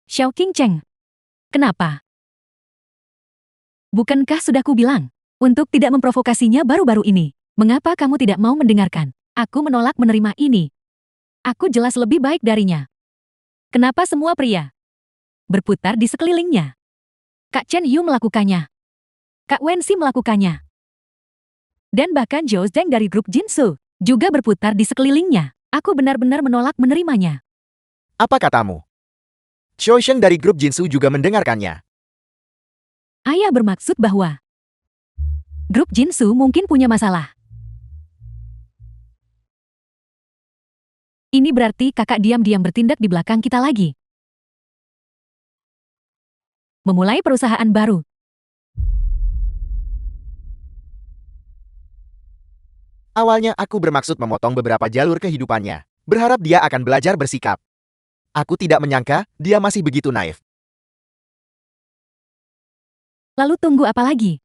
Xiao Qingcheng. Kenapa? Bukankah sudah kubilang untuk tidak memprovokasinya baru-baru ini? Mengapa kamu tidak mau mendengarkan? Aku menolak menerima ini. Aku jelas lebih baik darinya. Kenapa semua pria berputar di sekelilingnya? Kak Chen Yu melakukannya. Kak Wenxi melakukannya. Dan bahkan Zhou Zheng dari grup Jinsu juga berputar di sekelilingnya. Aku benar-benar menolak menerimanya. Apa katamu? Xiao Sheng dari grup Jinsu juga mendengarkannya. Ayah bermaksud bahwa grup Jinsu mungkin punya masalah. Ini berarti kakak diam-diam bertindak di belakang kita lagi. Memulai perusahaan baru. Awalnya aku bermaksud memotong beberapa jalur kehidupannya. Berharap dia akan belajar bersikap. Aku tidak menyangka dia masih begitu naif. Lalu tunggu apa lagi?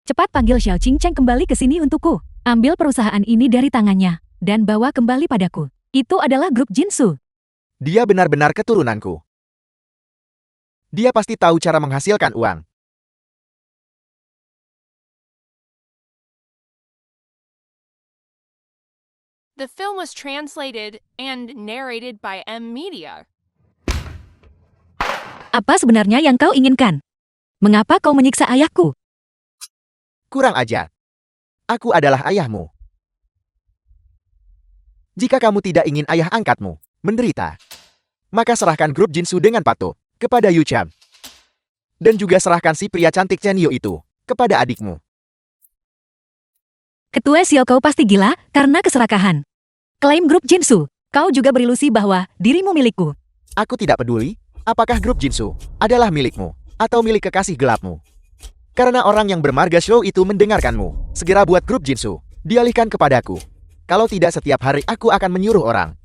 Cepat panggil Xiao Qingcheng kembali ke sini untukku. Ambil perusahaan ini dari tangannya dan bawa kembali padaku. Itu adalah grup Jinsu. Dia benar-benar keturunanku. Dia pasti tahu cara menghasilkan uang. The film was translated and narrated by M Media. Apa sebenarnya yang kau inginkan? Mengapa kau menyiksa ayahku? Kurang ajar. Aku adalah ayahmu. Jika kamu tidak ingin ayah angkatmu menderita, maka serahkan grup Jinsu dengan patuh kepada Yu Chan. Dan juga serahkan si pria cantik Chen Yu itu kepada adikmu. Ketua Xiao, kau pasti gila karena keserakahan. Klaim grup Jinsu, kau juga berilusi bahwa dirimu milikku. Aku tidak peduli apakah grup Jinsu adalah milikmu atau milik kekasih gelapmu. Karena orang yang bermarga Show itu mendengarkanmu, segera buat grup Jinsu dialihkan kepadaku. Kalau tidak, setiap hari aku akan menyuruh orang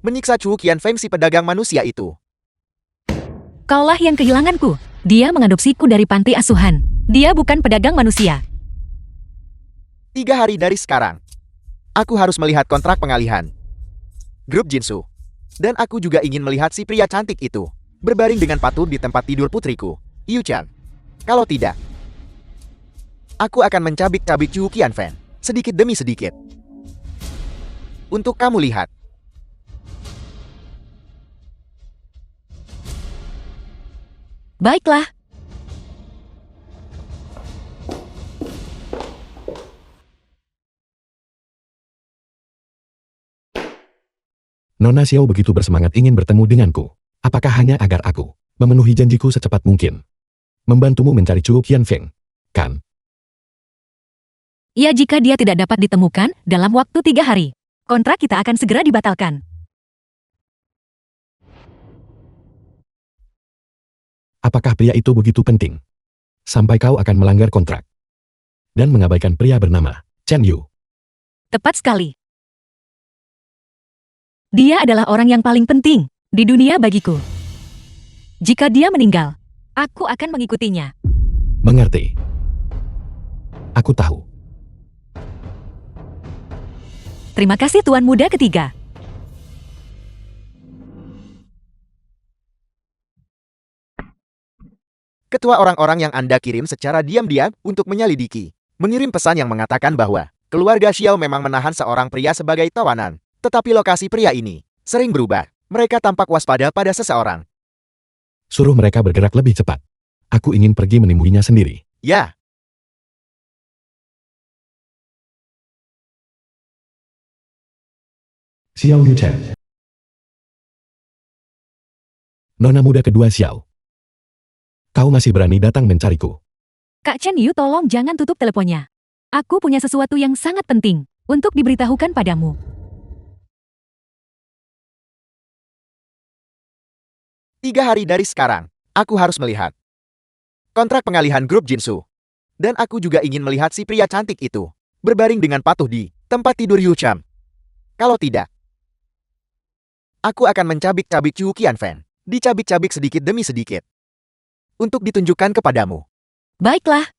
menyiksa Chu Qianfeng, si pedagang manusia itu. Kaulah yang kehilanganku. Dia mengadopsiku dari panti asuhan. Dia bukan pedagang manusia. 3 hari dari sekarang, aku harus melihat kontrak pengalihan grup Jinsu. Dan aku juga ingin melihat si pria cantik itu berbaring dengan patuh di tempat tidur putriku, Yu Chan. Kalau tidak, aku akan mencabik-cabik Chu Qianfeng sedikit demi sedikit. Untuk kamu lihat. Baiklah. Nona Xiao begitu bersemangat ingin bertemu denganku. Apakah hanya agar aku memenuhi janjiku secepat mungkin? Membantumu mencari Chu Qianfeng, kan? Ya, jika dia tidak dapat ditemukan dalam waktu 3 hari, kontrak kita akan segera dibatalkan. Apakah pria itu begitu penting? Sampai kau akan melanggar kontrak. Dan mengabaikan pria bernama Chen Yu. Tepat sekali. Dia adalah orang yang paling penting di dunia bagiku. Jika dia meninggal, aku akan mengikutinya. Mengerti? Aku tahu. Terima kasih Tuan Muda ketiga. Ketua orang-orang yang Anda kirim secara diam-diam untuk menyelidiki. Mengirim pesan yang mengatakan bahwa keluarga Xiao memang menahan seorang pria sebagai tawanan. Tetapi lokasi pria ini sering berubah. Mereka tampak waspada pada seseorang. Suruh mereka bergerak lebih cepat. Aku ingin pergi menimuinya sendiri. Ya, Xiao Yuchen. Nona muda kedua Xiao. Kau masih berani datang mencariku. Kak Chen Yu, tolong jangan tutup teleponnya. Aku punya sesuatu yang sangat penting untuk diberitahukan padamu. 3 hari dari sekarang, aku harus melihat kontrak pengalihan grup Jinsu. Dan aku juga ingin melihat si pria cantik itu berbaring dengan patuh di tempat tidur Yu Cham. Kalau tidak, aku akan mencabik-cabik Chu Qianfeng. Dicabik-cabik sedikit demi sedikit. Untuk ditunjukkan kepadamu. Baiklah.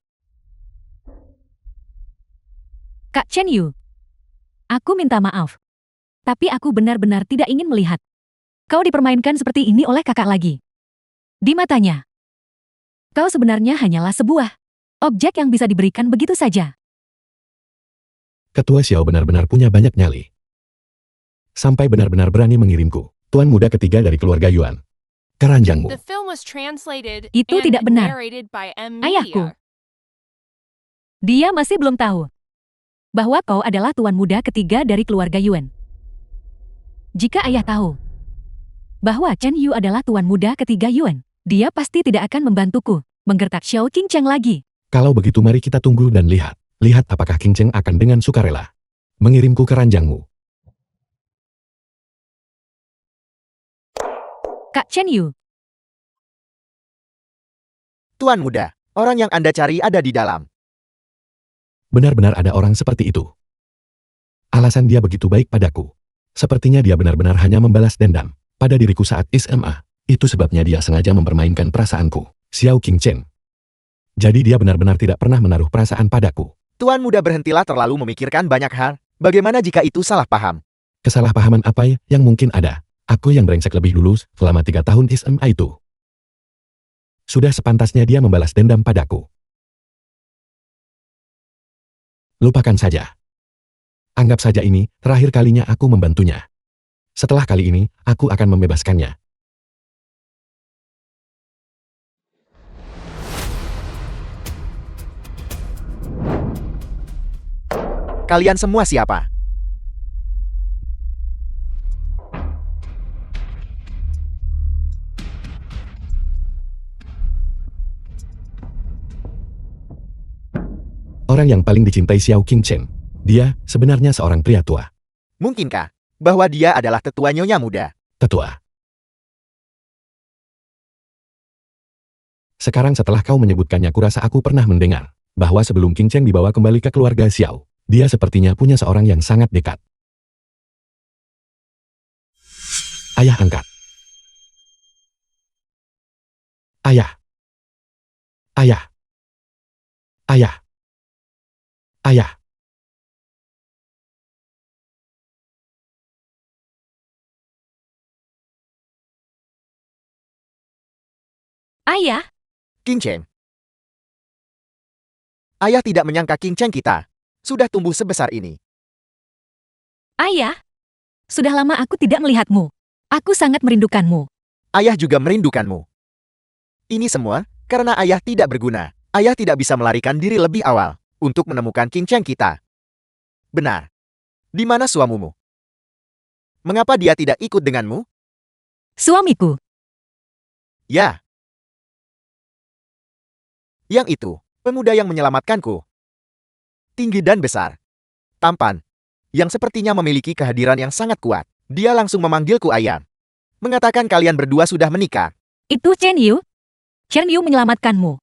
Kak Chen Yu, aku minta maaf. Tapi aku benar-benar tidak ingin melihat kau dipermainkan seperti ini oleh kakak lagi. Di matanya, kau sebenarnya hanyalah sebuah objek yang bisa diberikan begitu saja. Ketua Xiao benar-benar punya banyak nyali. Sampai benar-benar berani mengirimku, tuan muda ketiga dari keluarga Yuan. Keranjangmu. The film was translated Itu and tidak benar. narrated by M Ayahku. Media. Dia masih belum tahu bahwa kau adalah tuan muda ketiga dari keluarga Yuan. Jika ayah tahu bahwa Chen Yu adalah tuan muda ketiga Yuan, dia pasti tidak akan membantuku menggertak Xiao Qingcheng lagi. Kalau begitu mari kita tunggu dan lihat. Lihat apakah King Cheng akan dengan sukarela mengirimku keranjangmu. Kak Chen Yu, Tuan muda, orang yang Anda cari ada di dalam. Benar-benar ada orang seperti itu. Alasan dia begitu baik padaku. Sepertinya dia benar-benar hanya membalas dendam pada diriku saat SMA. Itu sebabnya dia sengaja mempermainkan perasaanku. Xiao Qingcheng. Jadi dia benar-benar tidak pernah menaruh perasaan padaku. Tuan muda, berhentilah terlalu memikirkan banyak hal. Bagaimana jika itu salah paham? Kesalahpahaman apa yang mungkin ada? Aku yang brengsek lebih dulu selama 3 tahun SMA itu. Sudah sepantasnya dia membalas dendam padaku. Lupakan saja. Anggap saja ini terakhir kalinya aku membantunya. Setelah kali ini, aku akan membebaskannya. Kalian semua siapa? Orang yang paling dicintai Xiao Qingcheng. Dia sebenarnya seorang pria tua. Mungkinkah bahwa dia adalah tetua Nyonya Muda? Tetua. Sekarang setelah kau menyebutkannya, kurasa aku pernah mendengar bahwa sebelum Qingcheng dibawa kembali ke keluarga Xiao, dia sepertinya punya seorang yang sangat dekat. Ayah angkat. Ayah. Ayah. Ayah. Ayah. ayah, Qingcheng. Ayah tidak menyangka Qingcheng kita sudah tumbuh sebesar ini. ayah. Sudah lama aku tidak melihatmu. Aku sangat merindukanmu. Ayah juga merindukanmu. Ini semua karena ayah tidak berguna. Ayah tidak bisa melarikan diri lebih awal untuk menemukan King Cheng kita. Benar. Di mana suamimu? Mengapa dia tidak ikut denganmu? Suamiku. Ya. Yang itu, pemuda yang menyelamatkanku. Tinggi dan besar. Tampan. Yang sepertinya memiliki kehadiran yang sangat kuat. Dia langsung memanggilku ayam. Mengatakan kalian berdua sudah menikah. Itu Chen Yu. Chen Yu menyelamatkanmu.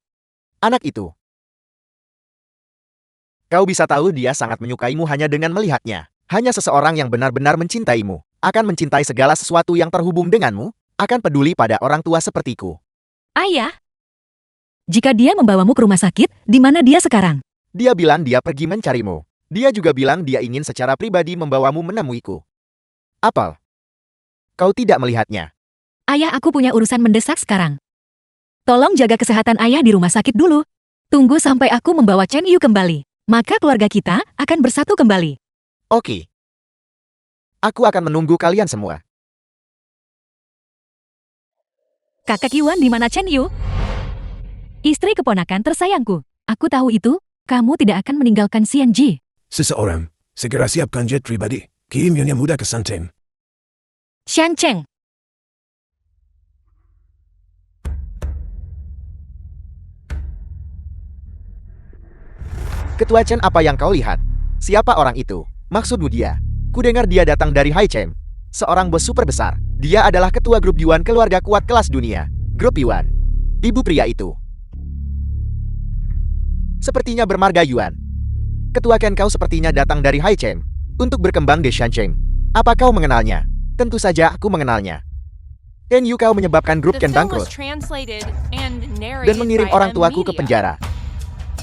Anak itu. Kau bisa tahu dia sangat menyukaimu hanya dengan melihatnya. Hanya seseorang yang benar-benar mencintaimu akan mencintai segala sesuatu yang terhubung denganmu, akan peduli pada orang tua sepertiku. Ayah. Jika dia membawamu ke rumah sakit, di mana dia sekarang? Dia bilang dia pergi mencarimu. Dia juga bilang dia ingin secara pribadi membawamu menemuiku. Apel. Kau tidak melihatnya. Ayah, aku punya urusan mendesak sekarang. Tolong jaga kesehatan ayah di rumah sakit dulu. Tunggu sampai aku membawa Chen Yu kembali. Maka keluarga kita akan bersatu kembali. Oke. Aku akan menunggu kalian semua. Kakak Yuan, di mana Chen Yu? Istri keponakan tersayangku. Aku tahu itu. Kamu tidak akan meninggalkan Xian Ji. Seseorang, segera siapkan jet pribadi. Kirim Nyonya Muda ke Santen. Xian Cheng. Ketua Chen, apa yang kau lihat? Siapa orang itu? Maksudmu dia? Kudengar dia datang dari Hai Chen. Seorang bos super besar. Dia adalah ketua grup Yuan keluarga kuat kelas dunia. Grup Yuan. Ibu pria itu. Sepertinya bermarga Yuan. Ketua Ken, kau sepertinya datang dari Hai Chen untuk berkembang di Shancheng. Apa kau mengenalnya? Tentu saja aku mengenalnya. Ken Yu, kau menyebabkan grup The Ken film was bangkrut translated and dan narrated mengirim by orang M tuaku ke Media. penjara.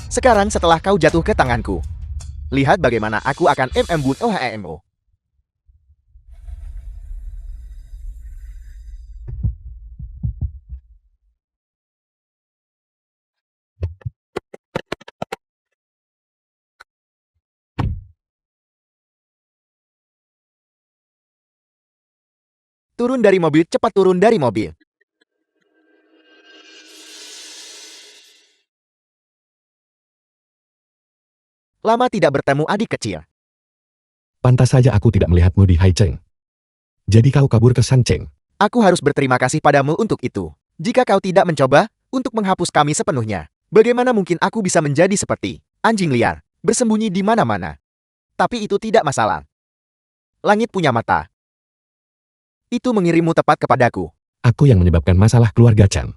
Sekarang setelah kau jatuh ke tanganku, lihat bagaimana aku akan MMBUNOHMO. Turun dari mobil, cepat turun dari mobil. Lama tidak bertemu adik kecil. Pantas saja aku tidak melihatmu di Haicheng. Jadi kau kabur ke Sancheng. Aku harus berterima kasih padamu untuk itu. Jika kau tidak mencoba untuk menghapus kami sepenuhnya, bagaimana mungkin aku bisa menjadi seperti anjing liar, bersembunyi di mana-mana? Tapi itu tidak masalah. Langit punya mata. Itu mengirimmu tepat kepadaku. Aku yang menyebabkan masalah keluarga Chan.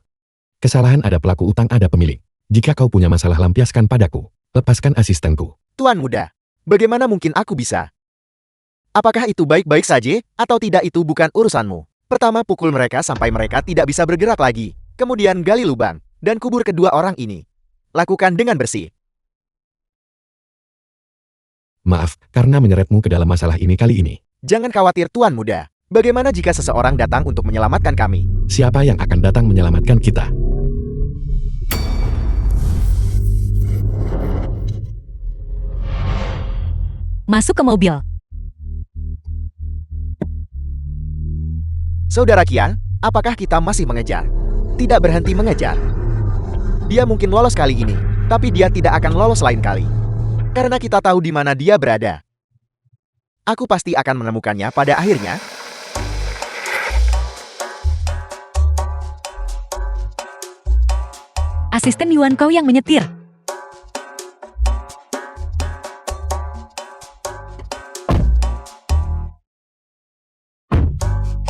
Kesalahan ada pelaku utang, ada pemilik. Jika kau punya masalah, lampiaskan padaku. Lepaskan asistenku. Tuan muda, bagaimana mungkin aku bisa? Apakah itu baik-baik saja, atau tidak itu bukan urusanmu? Pertama pukul mereka sampai mereka tidak bisa bergerak lagi. Kemudian gali lubang, dan kubur kedua orang ini. Lakukan dengan bersih. Maaf, karena menyeretmu ke dalam masalah ini kali ini. Jangan khawatir tuan muda. Bagaimana jika seseorang datang untuk menyelamatkan kami? Siapa yang akan datang menyelamatkan kita? Masuk ke mobil. Saudara Qian, apakah kita masih mengejar? Tidak berhenti mengejar. Dia mungkin lolos kali ini, tapi dia tidak akan lolos lain kali. Karena kita tahu di mana dia berada. Aku pasti akan menemukannya pada akhirnya. Asisten Yuan kau yang menyetir.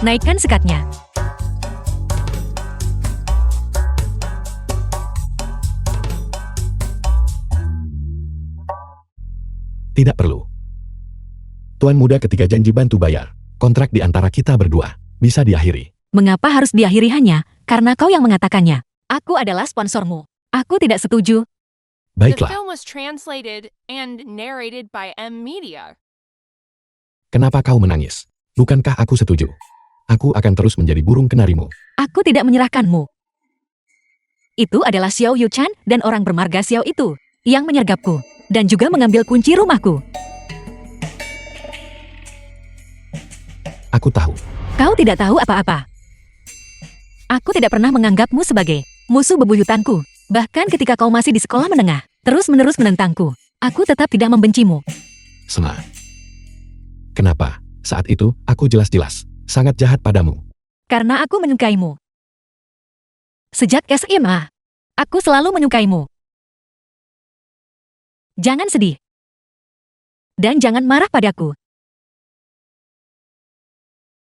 Naikkan sekatnya. Tidak perlu. Tuan muda, ketika janji bantu bayar, kontrak di antara kita berdua bisa diakhiri. Mengapa harus diakhiri hanya karena kau yang mengatakannya? Aku adalah sponsormu. Aku tidak setuju. The Baiklah, film was translated and narrated by M Media. kenapa kau menangis? Bukankah aku setuju? Aku akan terus menjadi burung kenarimu. Aku tidak menyerahkanmu. Itu adalah Xiao Yuchan dan orang bermarga Xiao itu yang menyergapku dan juga mengambil kunci rumahku. Aku tahu. Kau tidak tahu apa-apa. Aku tidak pernah menganggapmu sebagai musuh bebuyutanku. Bahkan ketika kau masih di sekolah menengah, terus-menerus menentangku. Aku tetap tidak membencimu. Sena. Kenapa? Saat itu, aku jelas-jelas sangat jahat padamu. Karena aku menyukaimu. Sejak SMA, aku selalu menyukaimu. Jangan sedih. Dan jangan marah padaku.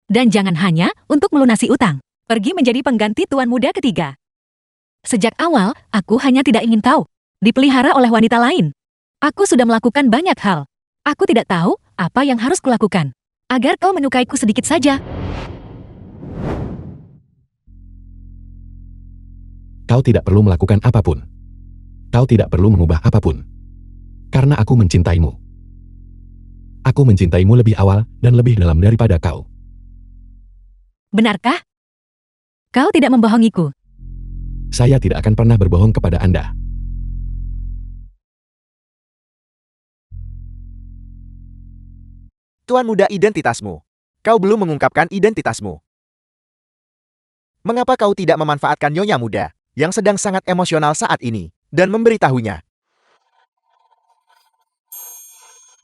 Dan jangan hanya untuk melunasi utang. Pergi menjadi pengganti tuan muda ketiga. Sejak awal, aku hanya tidak ingin kau dipelihara oleh wanita lain. Aku sudah melakukan banyak hal. Aku tidak tahu apa yang harus kulakukan agar kau menyukaiku sedikit saja. Kau tidak perlu melakukan apapun. Kau tidak perlu mengubah apapun. Karena aku mencintaimu. Aku mencintaimu lebih awal dan lebih dalam daripada kau. Benarkah? Kau tidak membohongiku. Saya tidak akan pernah berbohong kepada Anda. Tuan muda identitasmu. Kau belum mengungkapkan identitasmu. Mengapa kau tidak memanfaatkan nyonya muda yang sedang sangat emosional saat ini dan memberitahunya?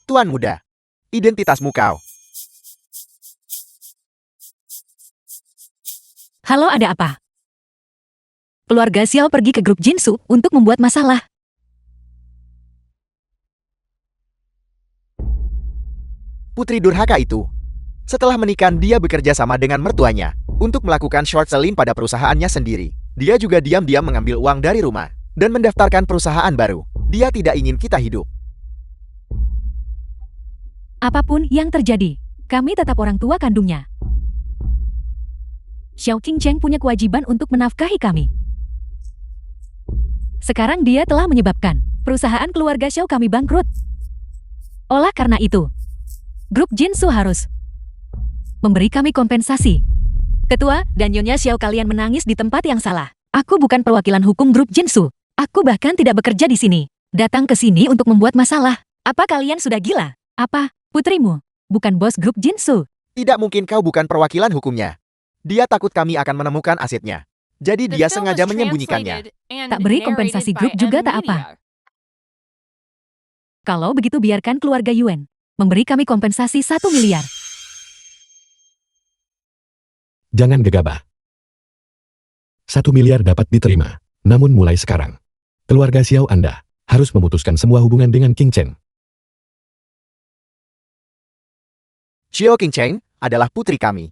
Tuan muda, identitasmu kau. Halo, ada apa? Keluarga Xiao pergi ke grup Jinsu untuk membuat masalah. Putri durhaka itu. Setelah menikah, dia bekerja sama dengan mertuanya untuk melakukan short selling pada perusahaannya sendiri. Dia juga diam-diam mengambil uang dari rumah dan mendaftarkan perusahaan baru. Dia tidak ingin kita hidup. Apapun yang terjadi, kami tetap orang tua kandungnya. Xiao Qingcheng punya kewajiban untuk menafkahi kami. Sekarang dia telah menyebabkan perusahaan keluarga Xiao kami bangkrut. Oleh karena itu, grup Jinsu harus memberi kami kompensasi. Ketua dan Nyonya Xiao, kalian menangis di tempat yang salah. Aku bukan perwakilan hukum grup Jinsu. Aku bahkan tidak bekerja di sini. Datang ke sini untuk membuat masalah. Apa kalian sudah gila? Apa, putrimu bukan bos grup Jinsu? Tidak mungkin kau bukan perwakilan hukumnya. Dia takut kami akan menemukan asetnya. Jadi dia sengaja menyembunyikannya. Tak beri kompensasi grup juga tak apa. Kalau begitu biarkan keluarga Yuan memberi kami kompensasi 1 miliar. Jangan gegabah. 1 miliar dapat diterima. Namun mulai sekarang, keluarga Xiao Anda harus memutuskan semua hubungan dengan King Chen. Xiao Qingcheng adalah putri kami.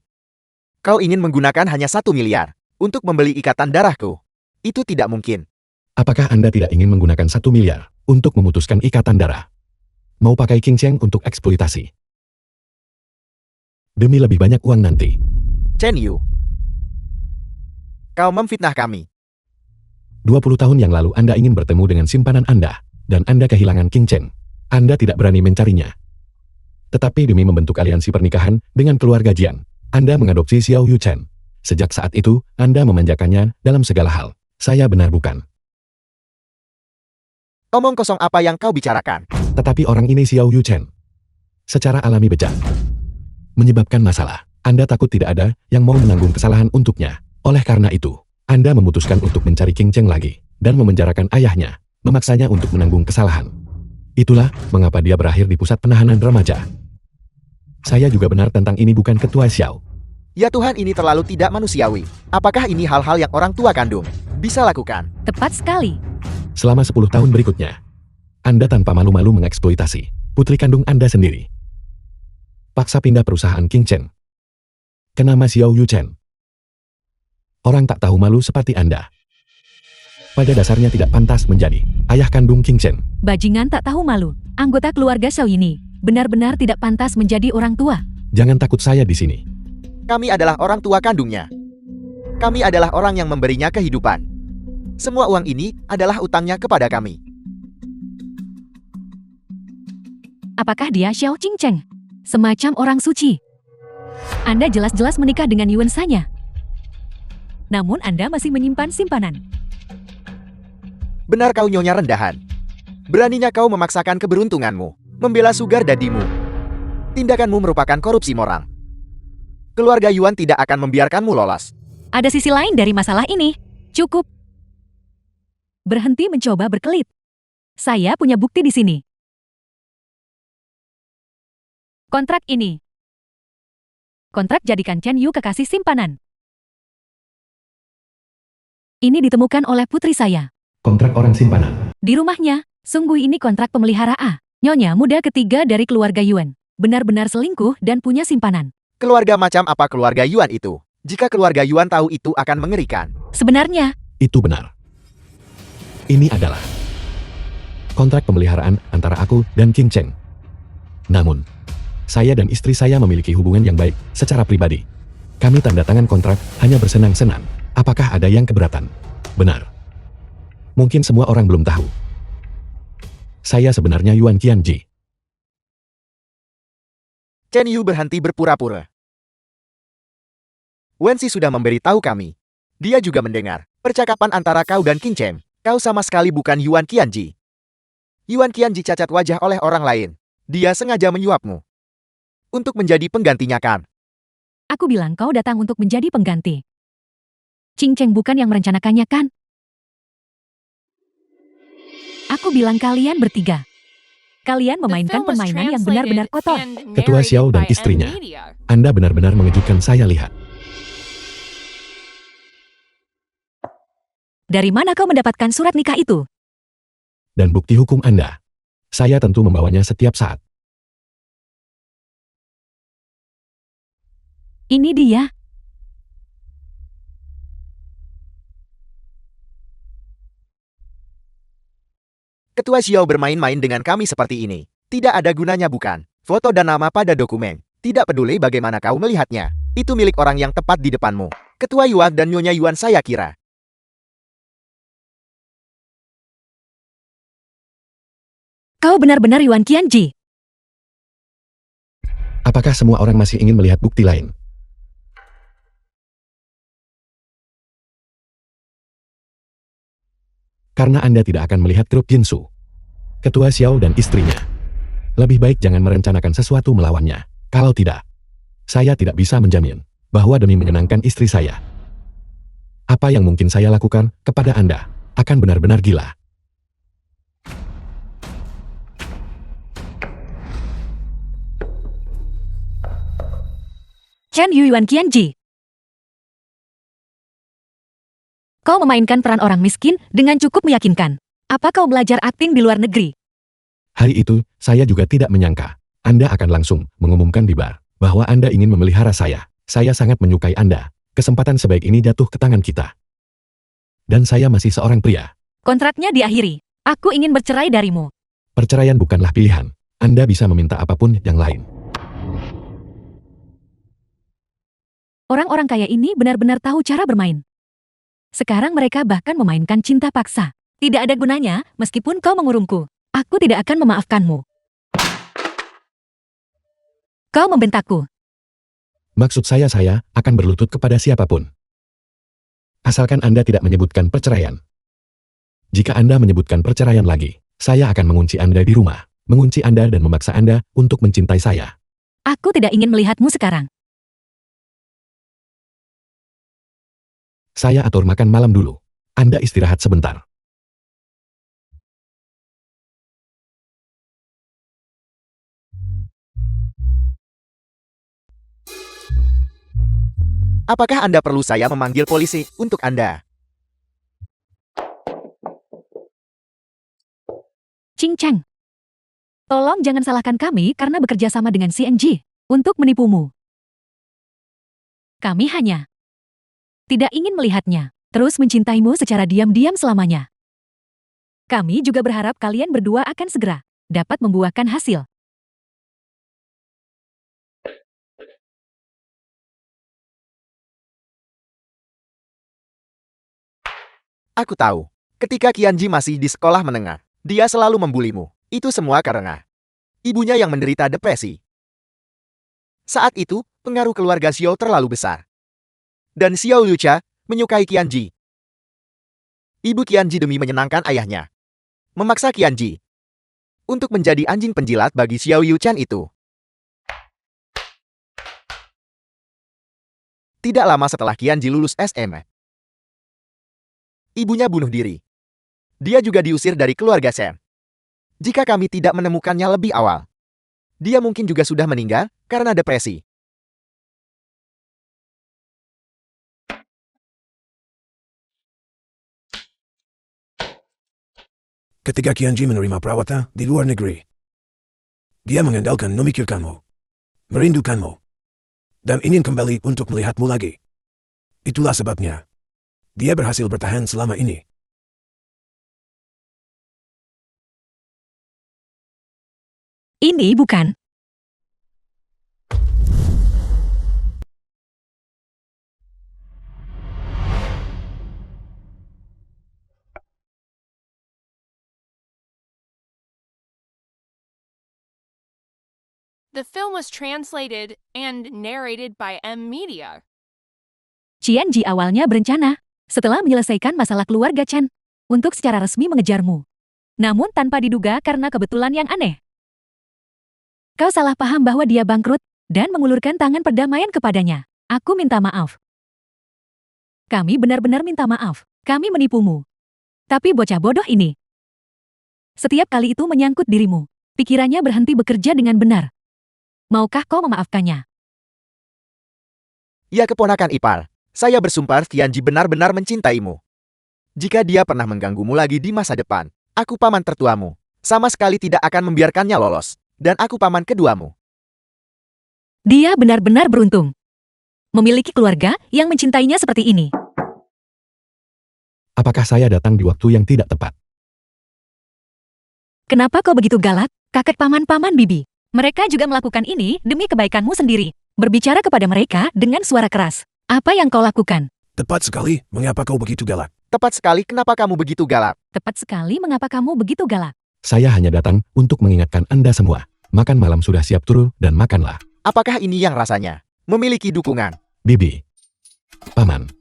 Kau ingin menggunakan hanya 1 miliar untuk membeli ikatan darahku. Itu tidak mungkin. Apakah Anda tidak ingin menggunakan 1 miliar untuk memutuskan ikatan darah? Mau pakai King Chen untuk eksploitasi? Demi lebih banyak uang nanti. Chen Yu, kau memfitnah kami. 20 tahun yang lalu Anda ingin bertemu dengan simpanan Anda, dan Anda kehilangan King Chen. Anda tidak berani mencarinya. Tetapi demi membentuk aliansi pernikahan dengan keluarga Jian, Anda mengadopsi Xiao Yu Chen. Sejak saat itu, Anda memanjakannya dalam segala hal. Saya benar bukan? Omong kosong apa yang kau bicarakan? Tetapi orang ini Xiao Yu Chen. Secara alami bejat. Menyebabkan masalah. Anda takut tidak ada yang mau menanggung kesalahan untuknya. Oleh karena itu, Anda memutuskan untuk mencari King Chen lagi, dan memenjarakan ayahnya, memaksanya untuk menanggung kesalahan. Itulah mengapa dia berakhir di pusat penahanan remaja. Saya juga benar tentang ini, bukan Ketua Xiao. Ya Tuhan, ini terlalu tidak manusiawi. Apakah ini hal-hal yang orang tua kandung bisa lakukan? Tepat sekali. Selama 10 tahun berikutnya, Anda tanpa malu-malu mengeksploitasi putri kandung Anda sendiri. Paksa pindah perusahaan King Chen ke nama Xiao Yu Chen. Orang tak tahu malu seperti Anda pada dasarnya tidak pantas menjadi ayah kandung King Chen. Bajingan tak tahu malu. Anggota keluarga Xiao ini benar-benar tidak pantas menjadi orang tua. Jangan takut saya di sini. Kami adalah orang tua kandungnya. Kami adalah orang yang memberinya kehidupan. Semua uang ini adalah utangnya kepada kami. Apakah dia Xiao Qingcheng? Semacam orang suci. Anda jelas-jelas menikah dengan Yuan Sanya. Namun Anda masih menyimpan simpanan. Benar kau, nyonya rendahan. Beraninya kau memaksakan keberuntunganmu, membela sugar dadimu. Tindakanmu merupakan korupsi moral. Keluarga Yuan tidak akan membiarkanmu lolos. Ada sisi lain dari masalah ini. Cukup. Berhenti mencoba berkelit. Saya punya bukti di sini. Kontrak ini. Kontrak jadikan Chen Yu kekasih simpanan. Ini ditemukan oleh putri saya. Kontrak orang simpanan. Di rumahnya, sungguh ini kontrak pemeliharaan. Nyonya muda ketiga dari keluarga Yuan. Benar-benar selingkuh dan punya simpanan. Keluarga macam apa keluarga Yuan itu? Jika keluarga Yuan tahu itu akan mengerikan. Sebenarnya, Itu benar. Ini adalah kontrak pemeliharaan antara aku dan King Cheng. Namun, saya dan istri saya memiliki hubungan yang baik secara pribadi. Kami tanda tangan kontrak hanya bersenang-senang. Apakah ada yang keberatan? Benar. Mungkin semua orang belum tahu. Saya sebenarnya Yuan Qianji. Chen Yu berhenti berpura-pura. Wensi sudah memberitahu kami. Dia juga mendengar percakapan antara kau dan King Cheng. Kau sama sekali bukan Yuan Qianji. Yuan Qianji cacat wajah oleh orang lain. Dia sengaja menyuapmu. Untuk menjadi penggantinya kan? aku bilang kau datang untuk menjadi pengganti. Qing Cheng bukan yang merencanakannya kan? Aku bilang kalian bertiga. Kalian The memainkan film was permainan yang benar-benar translated kotor. and Ketua narrated Xiao dan by istrinya. M-Media. Anda benar-benar mengejutkan saya lihat. Dari mana kau mendapatkan surat nikah itu? Dan bukti hukum Anda. Saya tentu membawanya setiap saat. Ini dia. Ketua Xiao bermain-main dengan kami seperti ini. Tidak ada gunanya bukan? Foto dan nama pada dokumen. Tidak peduli bagaimana kau melihatnya. Itu milik orang yang tepat di depanmu. Ketua Yuan dan Nyonya Yuan saya kira. Kau benar-benar Yuan Qianji. Apakah semua orang masih ingin melihat bukti lain? Karena Anda tidak akan melihat grup Jinsu. Ketua Xiao dan istrinya. Lebih baik jangan merencanakan sesuatu melawannya. Kalau tidak, saya tidak bisa menjamin bahwa demi menyenangkan istri saya, apa yang mungkin saya lakukan kepada Anda akan benar-benar gila. Chen Yu Yuan Qianji. Kau memainkan peran orang miskin dengan cukup meyakinkan. Apa kau belajar akting di luar negeri? Hari itu, saya juga tidak menyangka Anda akan langsung mengumumkan di bar bahwa Anda ingin memelihara saya. Saya sangat menyukai Anda. Kesempatan sebaik ini jatuh ke tangan kita. Dan saya masih seorang pria. Kontraknya diakhiri. Aku ingin bercerai darimu. Perceraian bukanlah pilihan. Anda bisa meminta apapun yang lain. Orang-orang kaya ini benar-benar tahu cara bermain. Sekarang mereka bahkan memainkan cinta paksa. Tidak ada gunanya, meskipun kau mengurungku. Aku tidak akan memaafkanmu. Kau membentakku. Maksud saya akan berlutut kepada siapapun. Asalkan Anda tidak menyebutkan perceraian. Jika Anda menyebutkan perceraian lagi, saya akan mengunci Anda di rumah. Mengunci Anda dan memaksa Anda untuk mencintai saya. Aku tidak ingin melihatmu sekarang. Saya atur makan malam dulu. Anda istirahat sebentar. Apakah Anda perlu saya memanggil polisi untuk Anda? Qing Cheng. Tolong jangan salahkan kami karena bekerja sama dengan CNG untuk menipumu. Kami hanya tidak ingin melihatnya terus mencintaimu secara diam-diam selamanya. Kami juga berharap kalian berdua akan segera dapat membuahkan hasil. Aku tahu. Ketika Qianji masih di sekolah menengah, dia selalu membulimu. Itu semua karena ibunya yang menderita depresi. Saat itu, pengaruh keluarga Xiao terlalu besar. Dan Xiao Liucha menyukai Qianji. Ibu Qianji demi menyenangkan ayahnya memaksa Qianji untuk menjadi anjing penjilat bagi Xiao Yuchan itu. Tidak lama setelah Qianji lulus SMA, ibunya bunuh diri. Dia juga diusir dari keluarga Shen. Jika kami tidak menemukannya lebih awal, dia mungkin juga sudah meninggal karena depresi. Ketika Qianji menerima perawatan di luar negeri, dia mengandalkan memikirkanmu, merindukanmu, dan ingin kembali untuk melihatmu lagi. Itulah sebabnya dia berhasil bertahan selama ini. Ini bukan. The film was translated and narrated by M Media. Qianji awalnya berencana, setelah menyelesaikan masalah keluarga Chen, untuk secara resmi mengejarmu. Namun tanpa diduga karena kebetulan yang aneh. Kau salah paham bahwa dia bangkrut, dan mengulurkan tangan perdamaian kepadanya. Aku minta maaf. Kami benar-benar minta maaf. Kami menipumu. Tapi bocah bodoh ini. Setiap kali itu menyangkut dirimu. Pikirannya berhenti bekerja dengan benar. Maukah kau memaafkannya? Ya keponakan ipar, saya bersumpah Qianji benar-benar mencintaimu. Jika dia pernah mengganggumu lagi di masa depan, aku paman tertuamu. Sama sekali tidak akan membiarkannya lolos. Dan aku paman keduamu. Dia benar-benar beruntung. Memiliki keluarga yang mencintainya seperti ini. Apakah saya datang di waktu yang tidak tepat? Kenapa kau begitu galak, kakek paman-paman bibi? Mereka juga melakukan ini demi kebaikanmu sendiri. Berbicara kepada mereka dengan suara keras. Apa yang kau lakukan? Tepat sekali, mengapa kau begitu galak? Tepat sekali, kenapa kamu begitu galak? Tepat sekali, mengapa kamu begitu galak? Saya hanya datang untuk mengingatkan Anda semua. Makan malam sudah siap turul dan makanlah. Apakah ini yang rasanya memiliki dukungan? Bibi. Paman.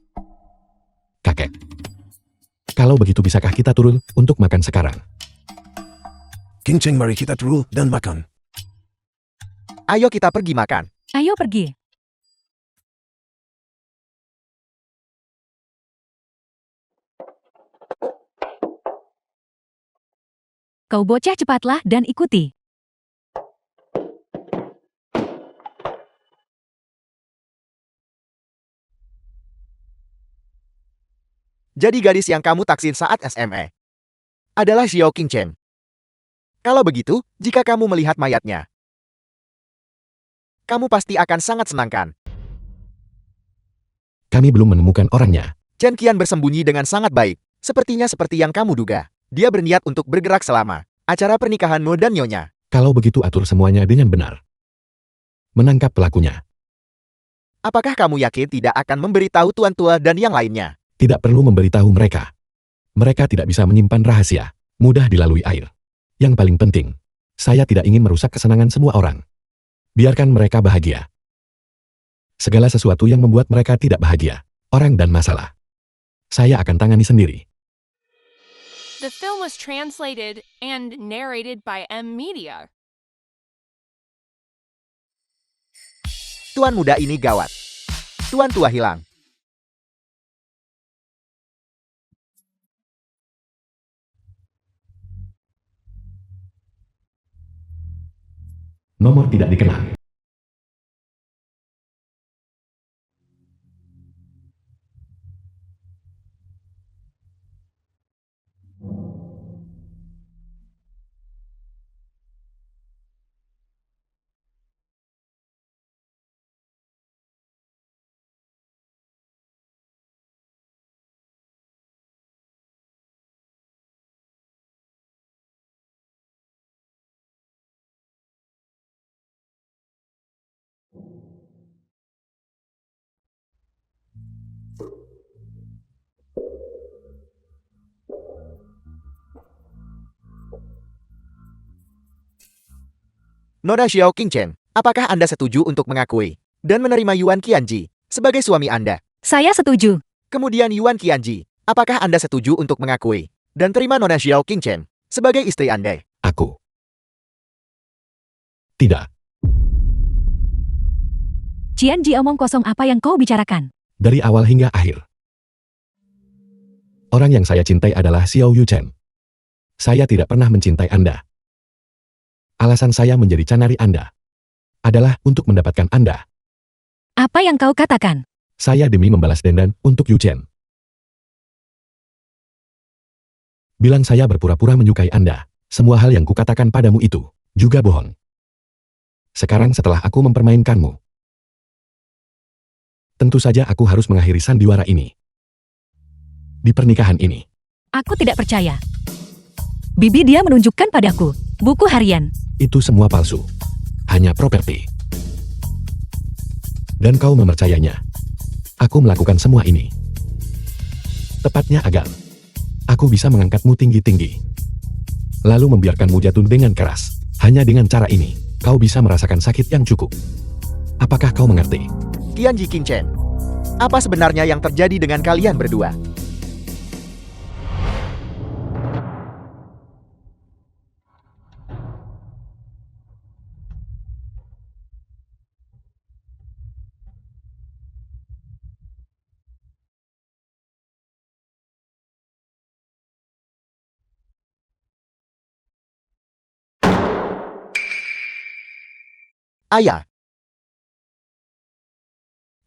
Kakek. Kalau begitu bisakah kita turul untuk makan sekarang? King Cheng, mari kita turul dan makan. Ayo kita pergi makan. Ayo pergi. Kau bocah cepatlah dan ikuti. Jadi gadis yang kamu taksir saat SMA adalah Xiao Qingchen. Kalau begitu, jika kamu melihat mayatnya, kamu pasti akan sangat senangkan. Kami belum menemukan orangnya. Chen Qian bersembunyi dengan sangat baik. Sepertinya seperti yang kamu duga. Dia berniat untuk bergerak selama acara pernikahanmu dan nyonya. Kalau begitu atur semuanya dengan benar. Menangkap pelakunya. Apakah kamu yakin tidak akan memberitahu tuan tua dan yang lainnya? Tidak perlu memberitahu mereka. Mereka tidak bisa menyimpan rahasia. Mudah dilalui air. Yang paling penting, saya tidak ingin merusak kesenangan semua orang. Biarkan mereka bahagia. Segala sesuatu yang membuat mereka tidak bahagia, orang dan masalah, saya akan tangani sendiri. The film was translated and narrated by M Media. Tuan muda ini gawat. Tuan tua hilang. Nomor tidak dikenal. Nona Xiao Qingchen, apakah Anda setuju untuk mengakui dan menerima Yuan Qianji sebagai suami Anda? Saya setuju. Kemudian Yuan Qianji, apakah Anda setuju untuk mengakui dan terima Nona Xiao Qingchen sebagai istri Anda? Aku. Tidak. Qianji, omong kosong apa yang kau bicarakan? Dari awal hingga akhir. Orang yang saya cintai adalah Xiao Yuchen. Saya tidak pernah mencintai Anda. Alasan saya menjadi canari Anda adalah untuk mendapatkan Anda. Apa yang kau katakan? Saya demi membalas dendam untuk Yu Chen. Bilang saya berpura-pura menyukai Anda. Semua hal yang kukatakan padamu itu juga bohong. Sekarang setelah aku mempermainkanmu, tentu saja aku harus mengakhiri sandiwara ini. Di pernikahan ini, Aku tidak percaya. Bibi dia menunjukkan padaku buku harian. itu semua palsu. Hanya properti. Dan kau mempercayainya. Aku melakukan semua ini. Tepatnya agar aku bisa mengangkatmu tinggi-tinggi. Lalu membiarkanmu jatuh dengan keras. Hanya dengan cara ini, kau bisa merasakan sakit yang cukup. Apakah kau mengerti? Qianji King Chen. Apa sebenarnya yang terjadi dengan kalian berdua? Ayah.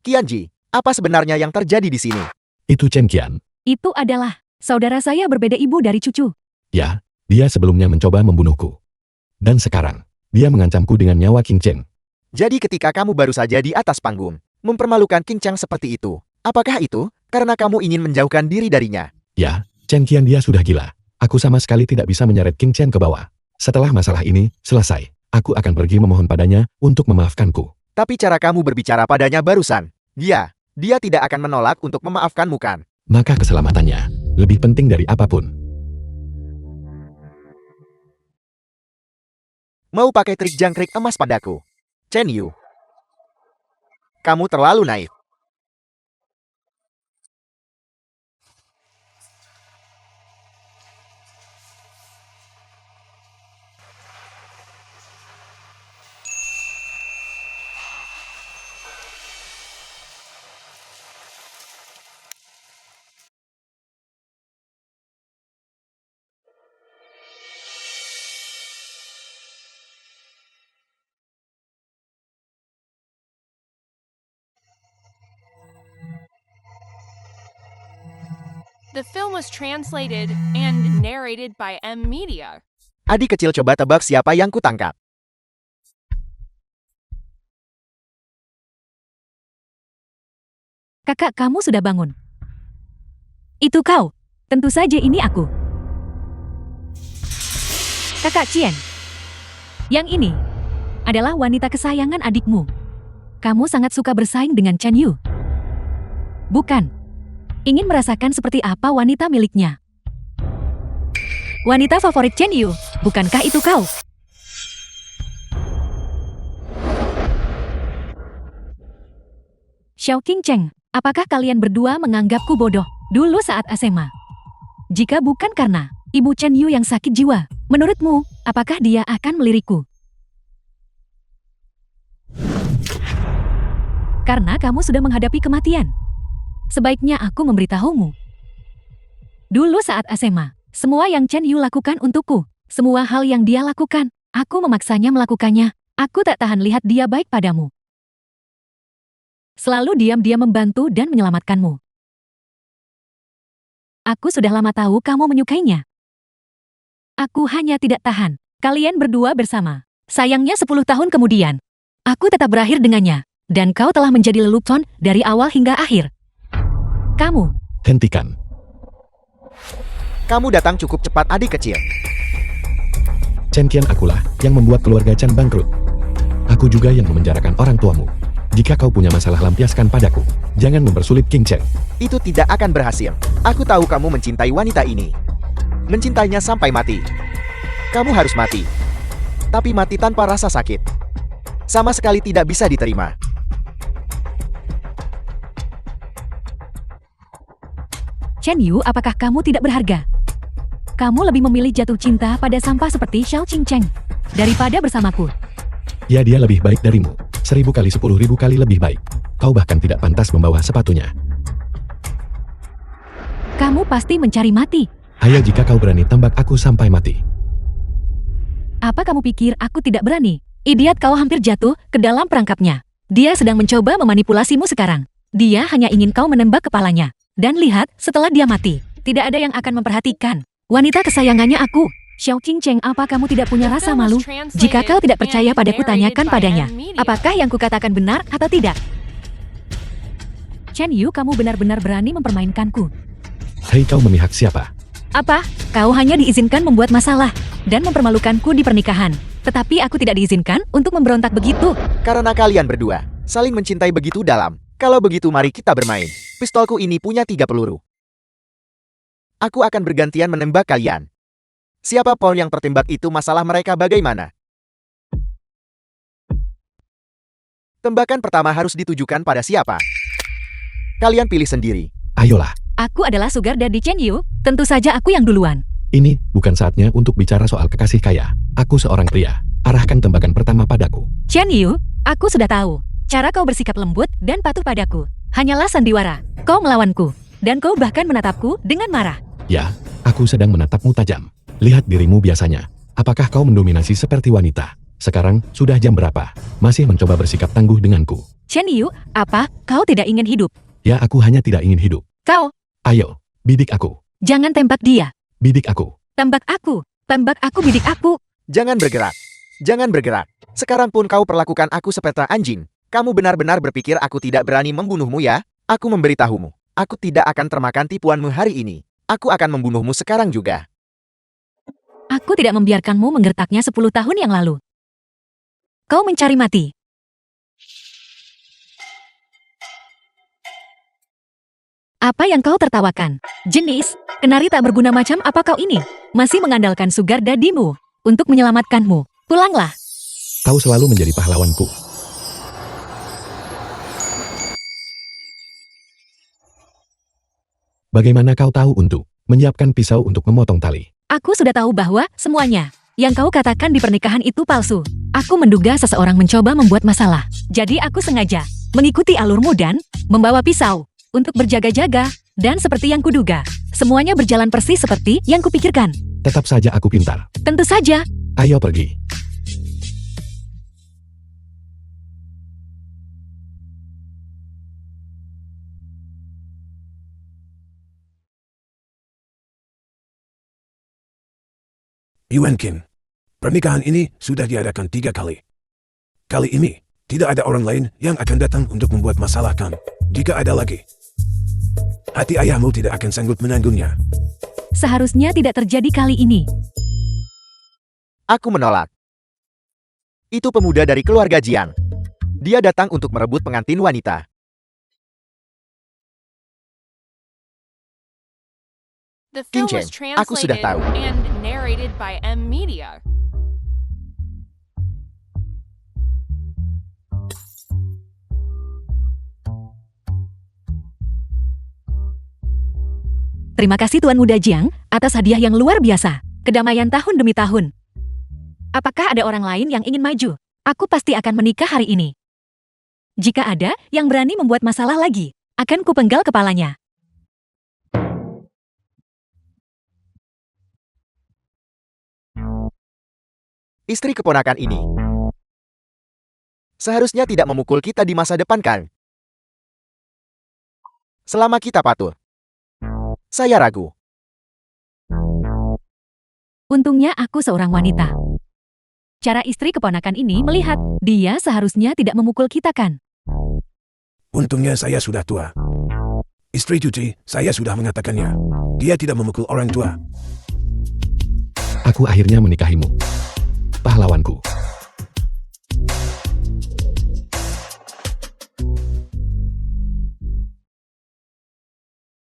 Qianji, apa sebenarnya yang terjadi di sini? Itu Chen Qian. Itu adalah saudara saya berbeda ibu dari cucu. Ya, dia sebelumnya mencoba membunuhku. Dan sekarang, dia mengancamku dengan nyawa King Chen. Jadi ketika kamu baru saja di atas panggung, mempermalukan King Cheng seperti itu, apakah itu karena kamu ingin menjauhkan diri darinya? Ya, Chen Qian dia sudah gila. Aku sama sekali tidak bisa menyeret King Chen ke bawah. Setelah masalah ini selesai, aku akan pergi memohon padanya untuk memaafkanku. Tapi cara kamu berbicara padanya barusan, dia tidak akan menolak untuk memaafkanmu kan? Maka keselamatannya lebih penting dari apapun. Mau pakai trik jangkrik emas padaku? Chen Yu. Kamu terlalu naif. The film was translated and narrated by M Media. Adik kecil coba tebak siapa yang kutangkap. Kakak kamu sudah bangun. Itu kau. Tentu saja ini aku. Kakak Qian. Yang ini adalah wanita kesayangan adikmu. Kamu sangat suka bersaing dengan Chen Yu. Bukan? Ingin merasakan seperti apa wanita miliknya. Wanita favorit Chen Yu, bukankah itu kau? Xiao King Cheng, apakah kalian berdua menganggapku bodoh dulu saat SMA? Jika bukan karena ibu Chen Yu yang sakit jiwa, menurutmu, apakah dia akan melirikku? Karena kamu sudah menghadapi kematian. Sebaiknya aku memberitahumu. Dulu saat SMA, semua yang Chen Yu lakukan untukku, semua hal yang dia lakukan, aku memaksanya melakukannya. Aku tak tahan lihat dia baik padamu. Selalu diam-diam membantu dan menyelamatkanmu. Aku sudah lama tahu kamu menyukainya. Aku hanya tidak tahan. Kalian berdua bersama. Sayangnya 10 tahun kemudian, aku tetap berakhir dengannya. Dan kau telah menjadi lelucon dari awal hingga akhir. Kamu. Hentikan. Kamu datang cukup cepat adik kecil. Chen Qian akulah yang membuat keluarga Chen bangkrut. Aku juga yang memenjarakan orang tuamu. Jika kau punya masalah lampiaskan padaku. Jangan mempersulit King Chen. Itu tidak akan berhasil. Aku tahu kamu mencintai wanita ini. Mencintainya sampai mati. Kamu harus mati. Tapi mati tanpa rasa sakit. Sama sekali tidak bisa diterima. Chen Yu, apakah kamu tidak berharga? Kamu lebih memilih jatuh cinta pada sampah seperti Xiao Qing Cheng daripada bersamaku. Ya dia lebih baik darimu. 1000 kali 10.000 kali lebih baik. Kau bahkan tidak pantas membawa sepatunya. Kamu pasti mencari mati. Ayo jika kau berani tembak aku sampai mati. Apa kamu pikir aku tidak berani? Idiot, kau hampir jatuh ke dalam perangkapnya. Dia sedang mencoba memanipulasimu sekarang. Dia hanya ingin kau menembak kepalanya. Dan lihat, setelah dia mati, tidak ada yang akan memperhatikan. Wanita kesayangannya aku. Xiao Qingcheng, apa kamu tidak punya rasa malu? Jika kau tidak percaya padaku, tanyakan padanya. Apakah yang kukatakan benar atau tidak? Chen Yu, kamu benar-benar berani mempermainkanku. Hei, kau memihak siapa? Apa? Kau hanya diizinkan membuat masalah dan mempermalukanku di pernikahan. Tetapi aku tidak diizinkan untuk memberontak begitu. Karena kalian berdua saling mencintai begitu dalam. Kalau begitu mari kita bermain. Pistolku ini punya 3 peluru. Aku akan bergantian menembak kalian. Siapapun yang tertembak itu masalah mereka bagaimana. Tembakan pertama harus ditujukan pada siapa? Kalian pilih sendiri. Ayolah, Aku adalah sugar daddy Chen Yu. Tentu saja aku yang duluan. ini bukan saatnya untuk bicara soal kekasih kaya. Aku seorang pria. Arahkan tembakan pertama padaku. Chen Yu, aku sudah tahu. Cara kau bersikap lembut dan patuh padaku hanyalah sandiwara. Kau melawanku, dan kau bahkan menatapku dengan marah. Ya, aku sedang menatapmu tajam. Lihat dirimu biasanya. Apakah kau mendominasi seperti wanita? Sekarang sudah jam berapa? Masih mencoba bersikap tangguh denganku. Chen Yu, apa? Kau tidak ingin hidup? Ya, aku hanya tidak ingin hidup. Kau, Ayo, bidik aku. jangan tembak dia. Bidik aku. Tembak aku. Tembak aku, bidik aku. Jangan bergerak. Jangan bergerak. Sekarang pun kau perlakukan aku seperti anjing. Kamu benar-benar berpikir aku tidak berani membunuhmu ya? Aku memberitahumu. Aku tidak akan termakan tipuanmu hari ini. Aku akan membunuhmu sekarang juga. Aku tidak membiarkanmu menggertaknya 10 tahun yang lalu. Kau mencari mati. Apa yang kau tertawakan? Jenis, kenari tak berguna macam apa kau ini? Masih mengandalkan sugar dadimu untuk menyelamatkanmu. Pulanglah. Kau selalu menjadi pahlawanku. Bagaimana kau tahu untuk menyiapkan pisau untuk memotong tali? Aku sudah tahu bahwa semuanya yang kau katakan di pernikahan itu palsu. Aku menduga seseorang mencoba membuat masalah. Jadi aku sengaja mengikuti alurmu dan membawa pisau untuk berjaga-jaga. Dan seperti yang kuduga, semuanya berjalan persis seperti yang kupikirkan. Tetap saja aku pintar. Tentu saja. Ayo pergi. Yuan Qin, pernikahan ini sudah diadakan 3 kali. Kali ini, tidak ada orang lain yang akan datang untuk membuat masalah kan. Jika ada lagi, hati ayahmu tidak akan sanggup menanggungnya. Seharusnya tidak terjadi kali ini. Aku menolak. Itu pemuda dari keluarga Jiang. Dia datang untuk merebut pengantin wanita. The film Qingcheng, was aku sudah translated tahu. and narrated by M Media. Terima kasih Tuan Muda Jiang atas hadiah yang luar biasa. Kedamaian tahun demi tahun. Apakah ada orang lain yang ingin maju? Aku pasti akan menikah hari ini. Jika ada yang berani membuat masalah lagi, akan kupenggal kepalanya. Istri keponakan ini seharusnya tidak memukul kita di masa depan kan? Selama kita patuh. Saya ragu. Untungnya aku seorang wanita. Cara istri keponakan ini melihat, dia seharusnya tidak memukul kita kan? Untungnya saya sudah tua. Istri cuci, saya sudah mengatakannya. Dia tidak memukul orang tua. Aku akhirnya menikahimu. Pahlawanku.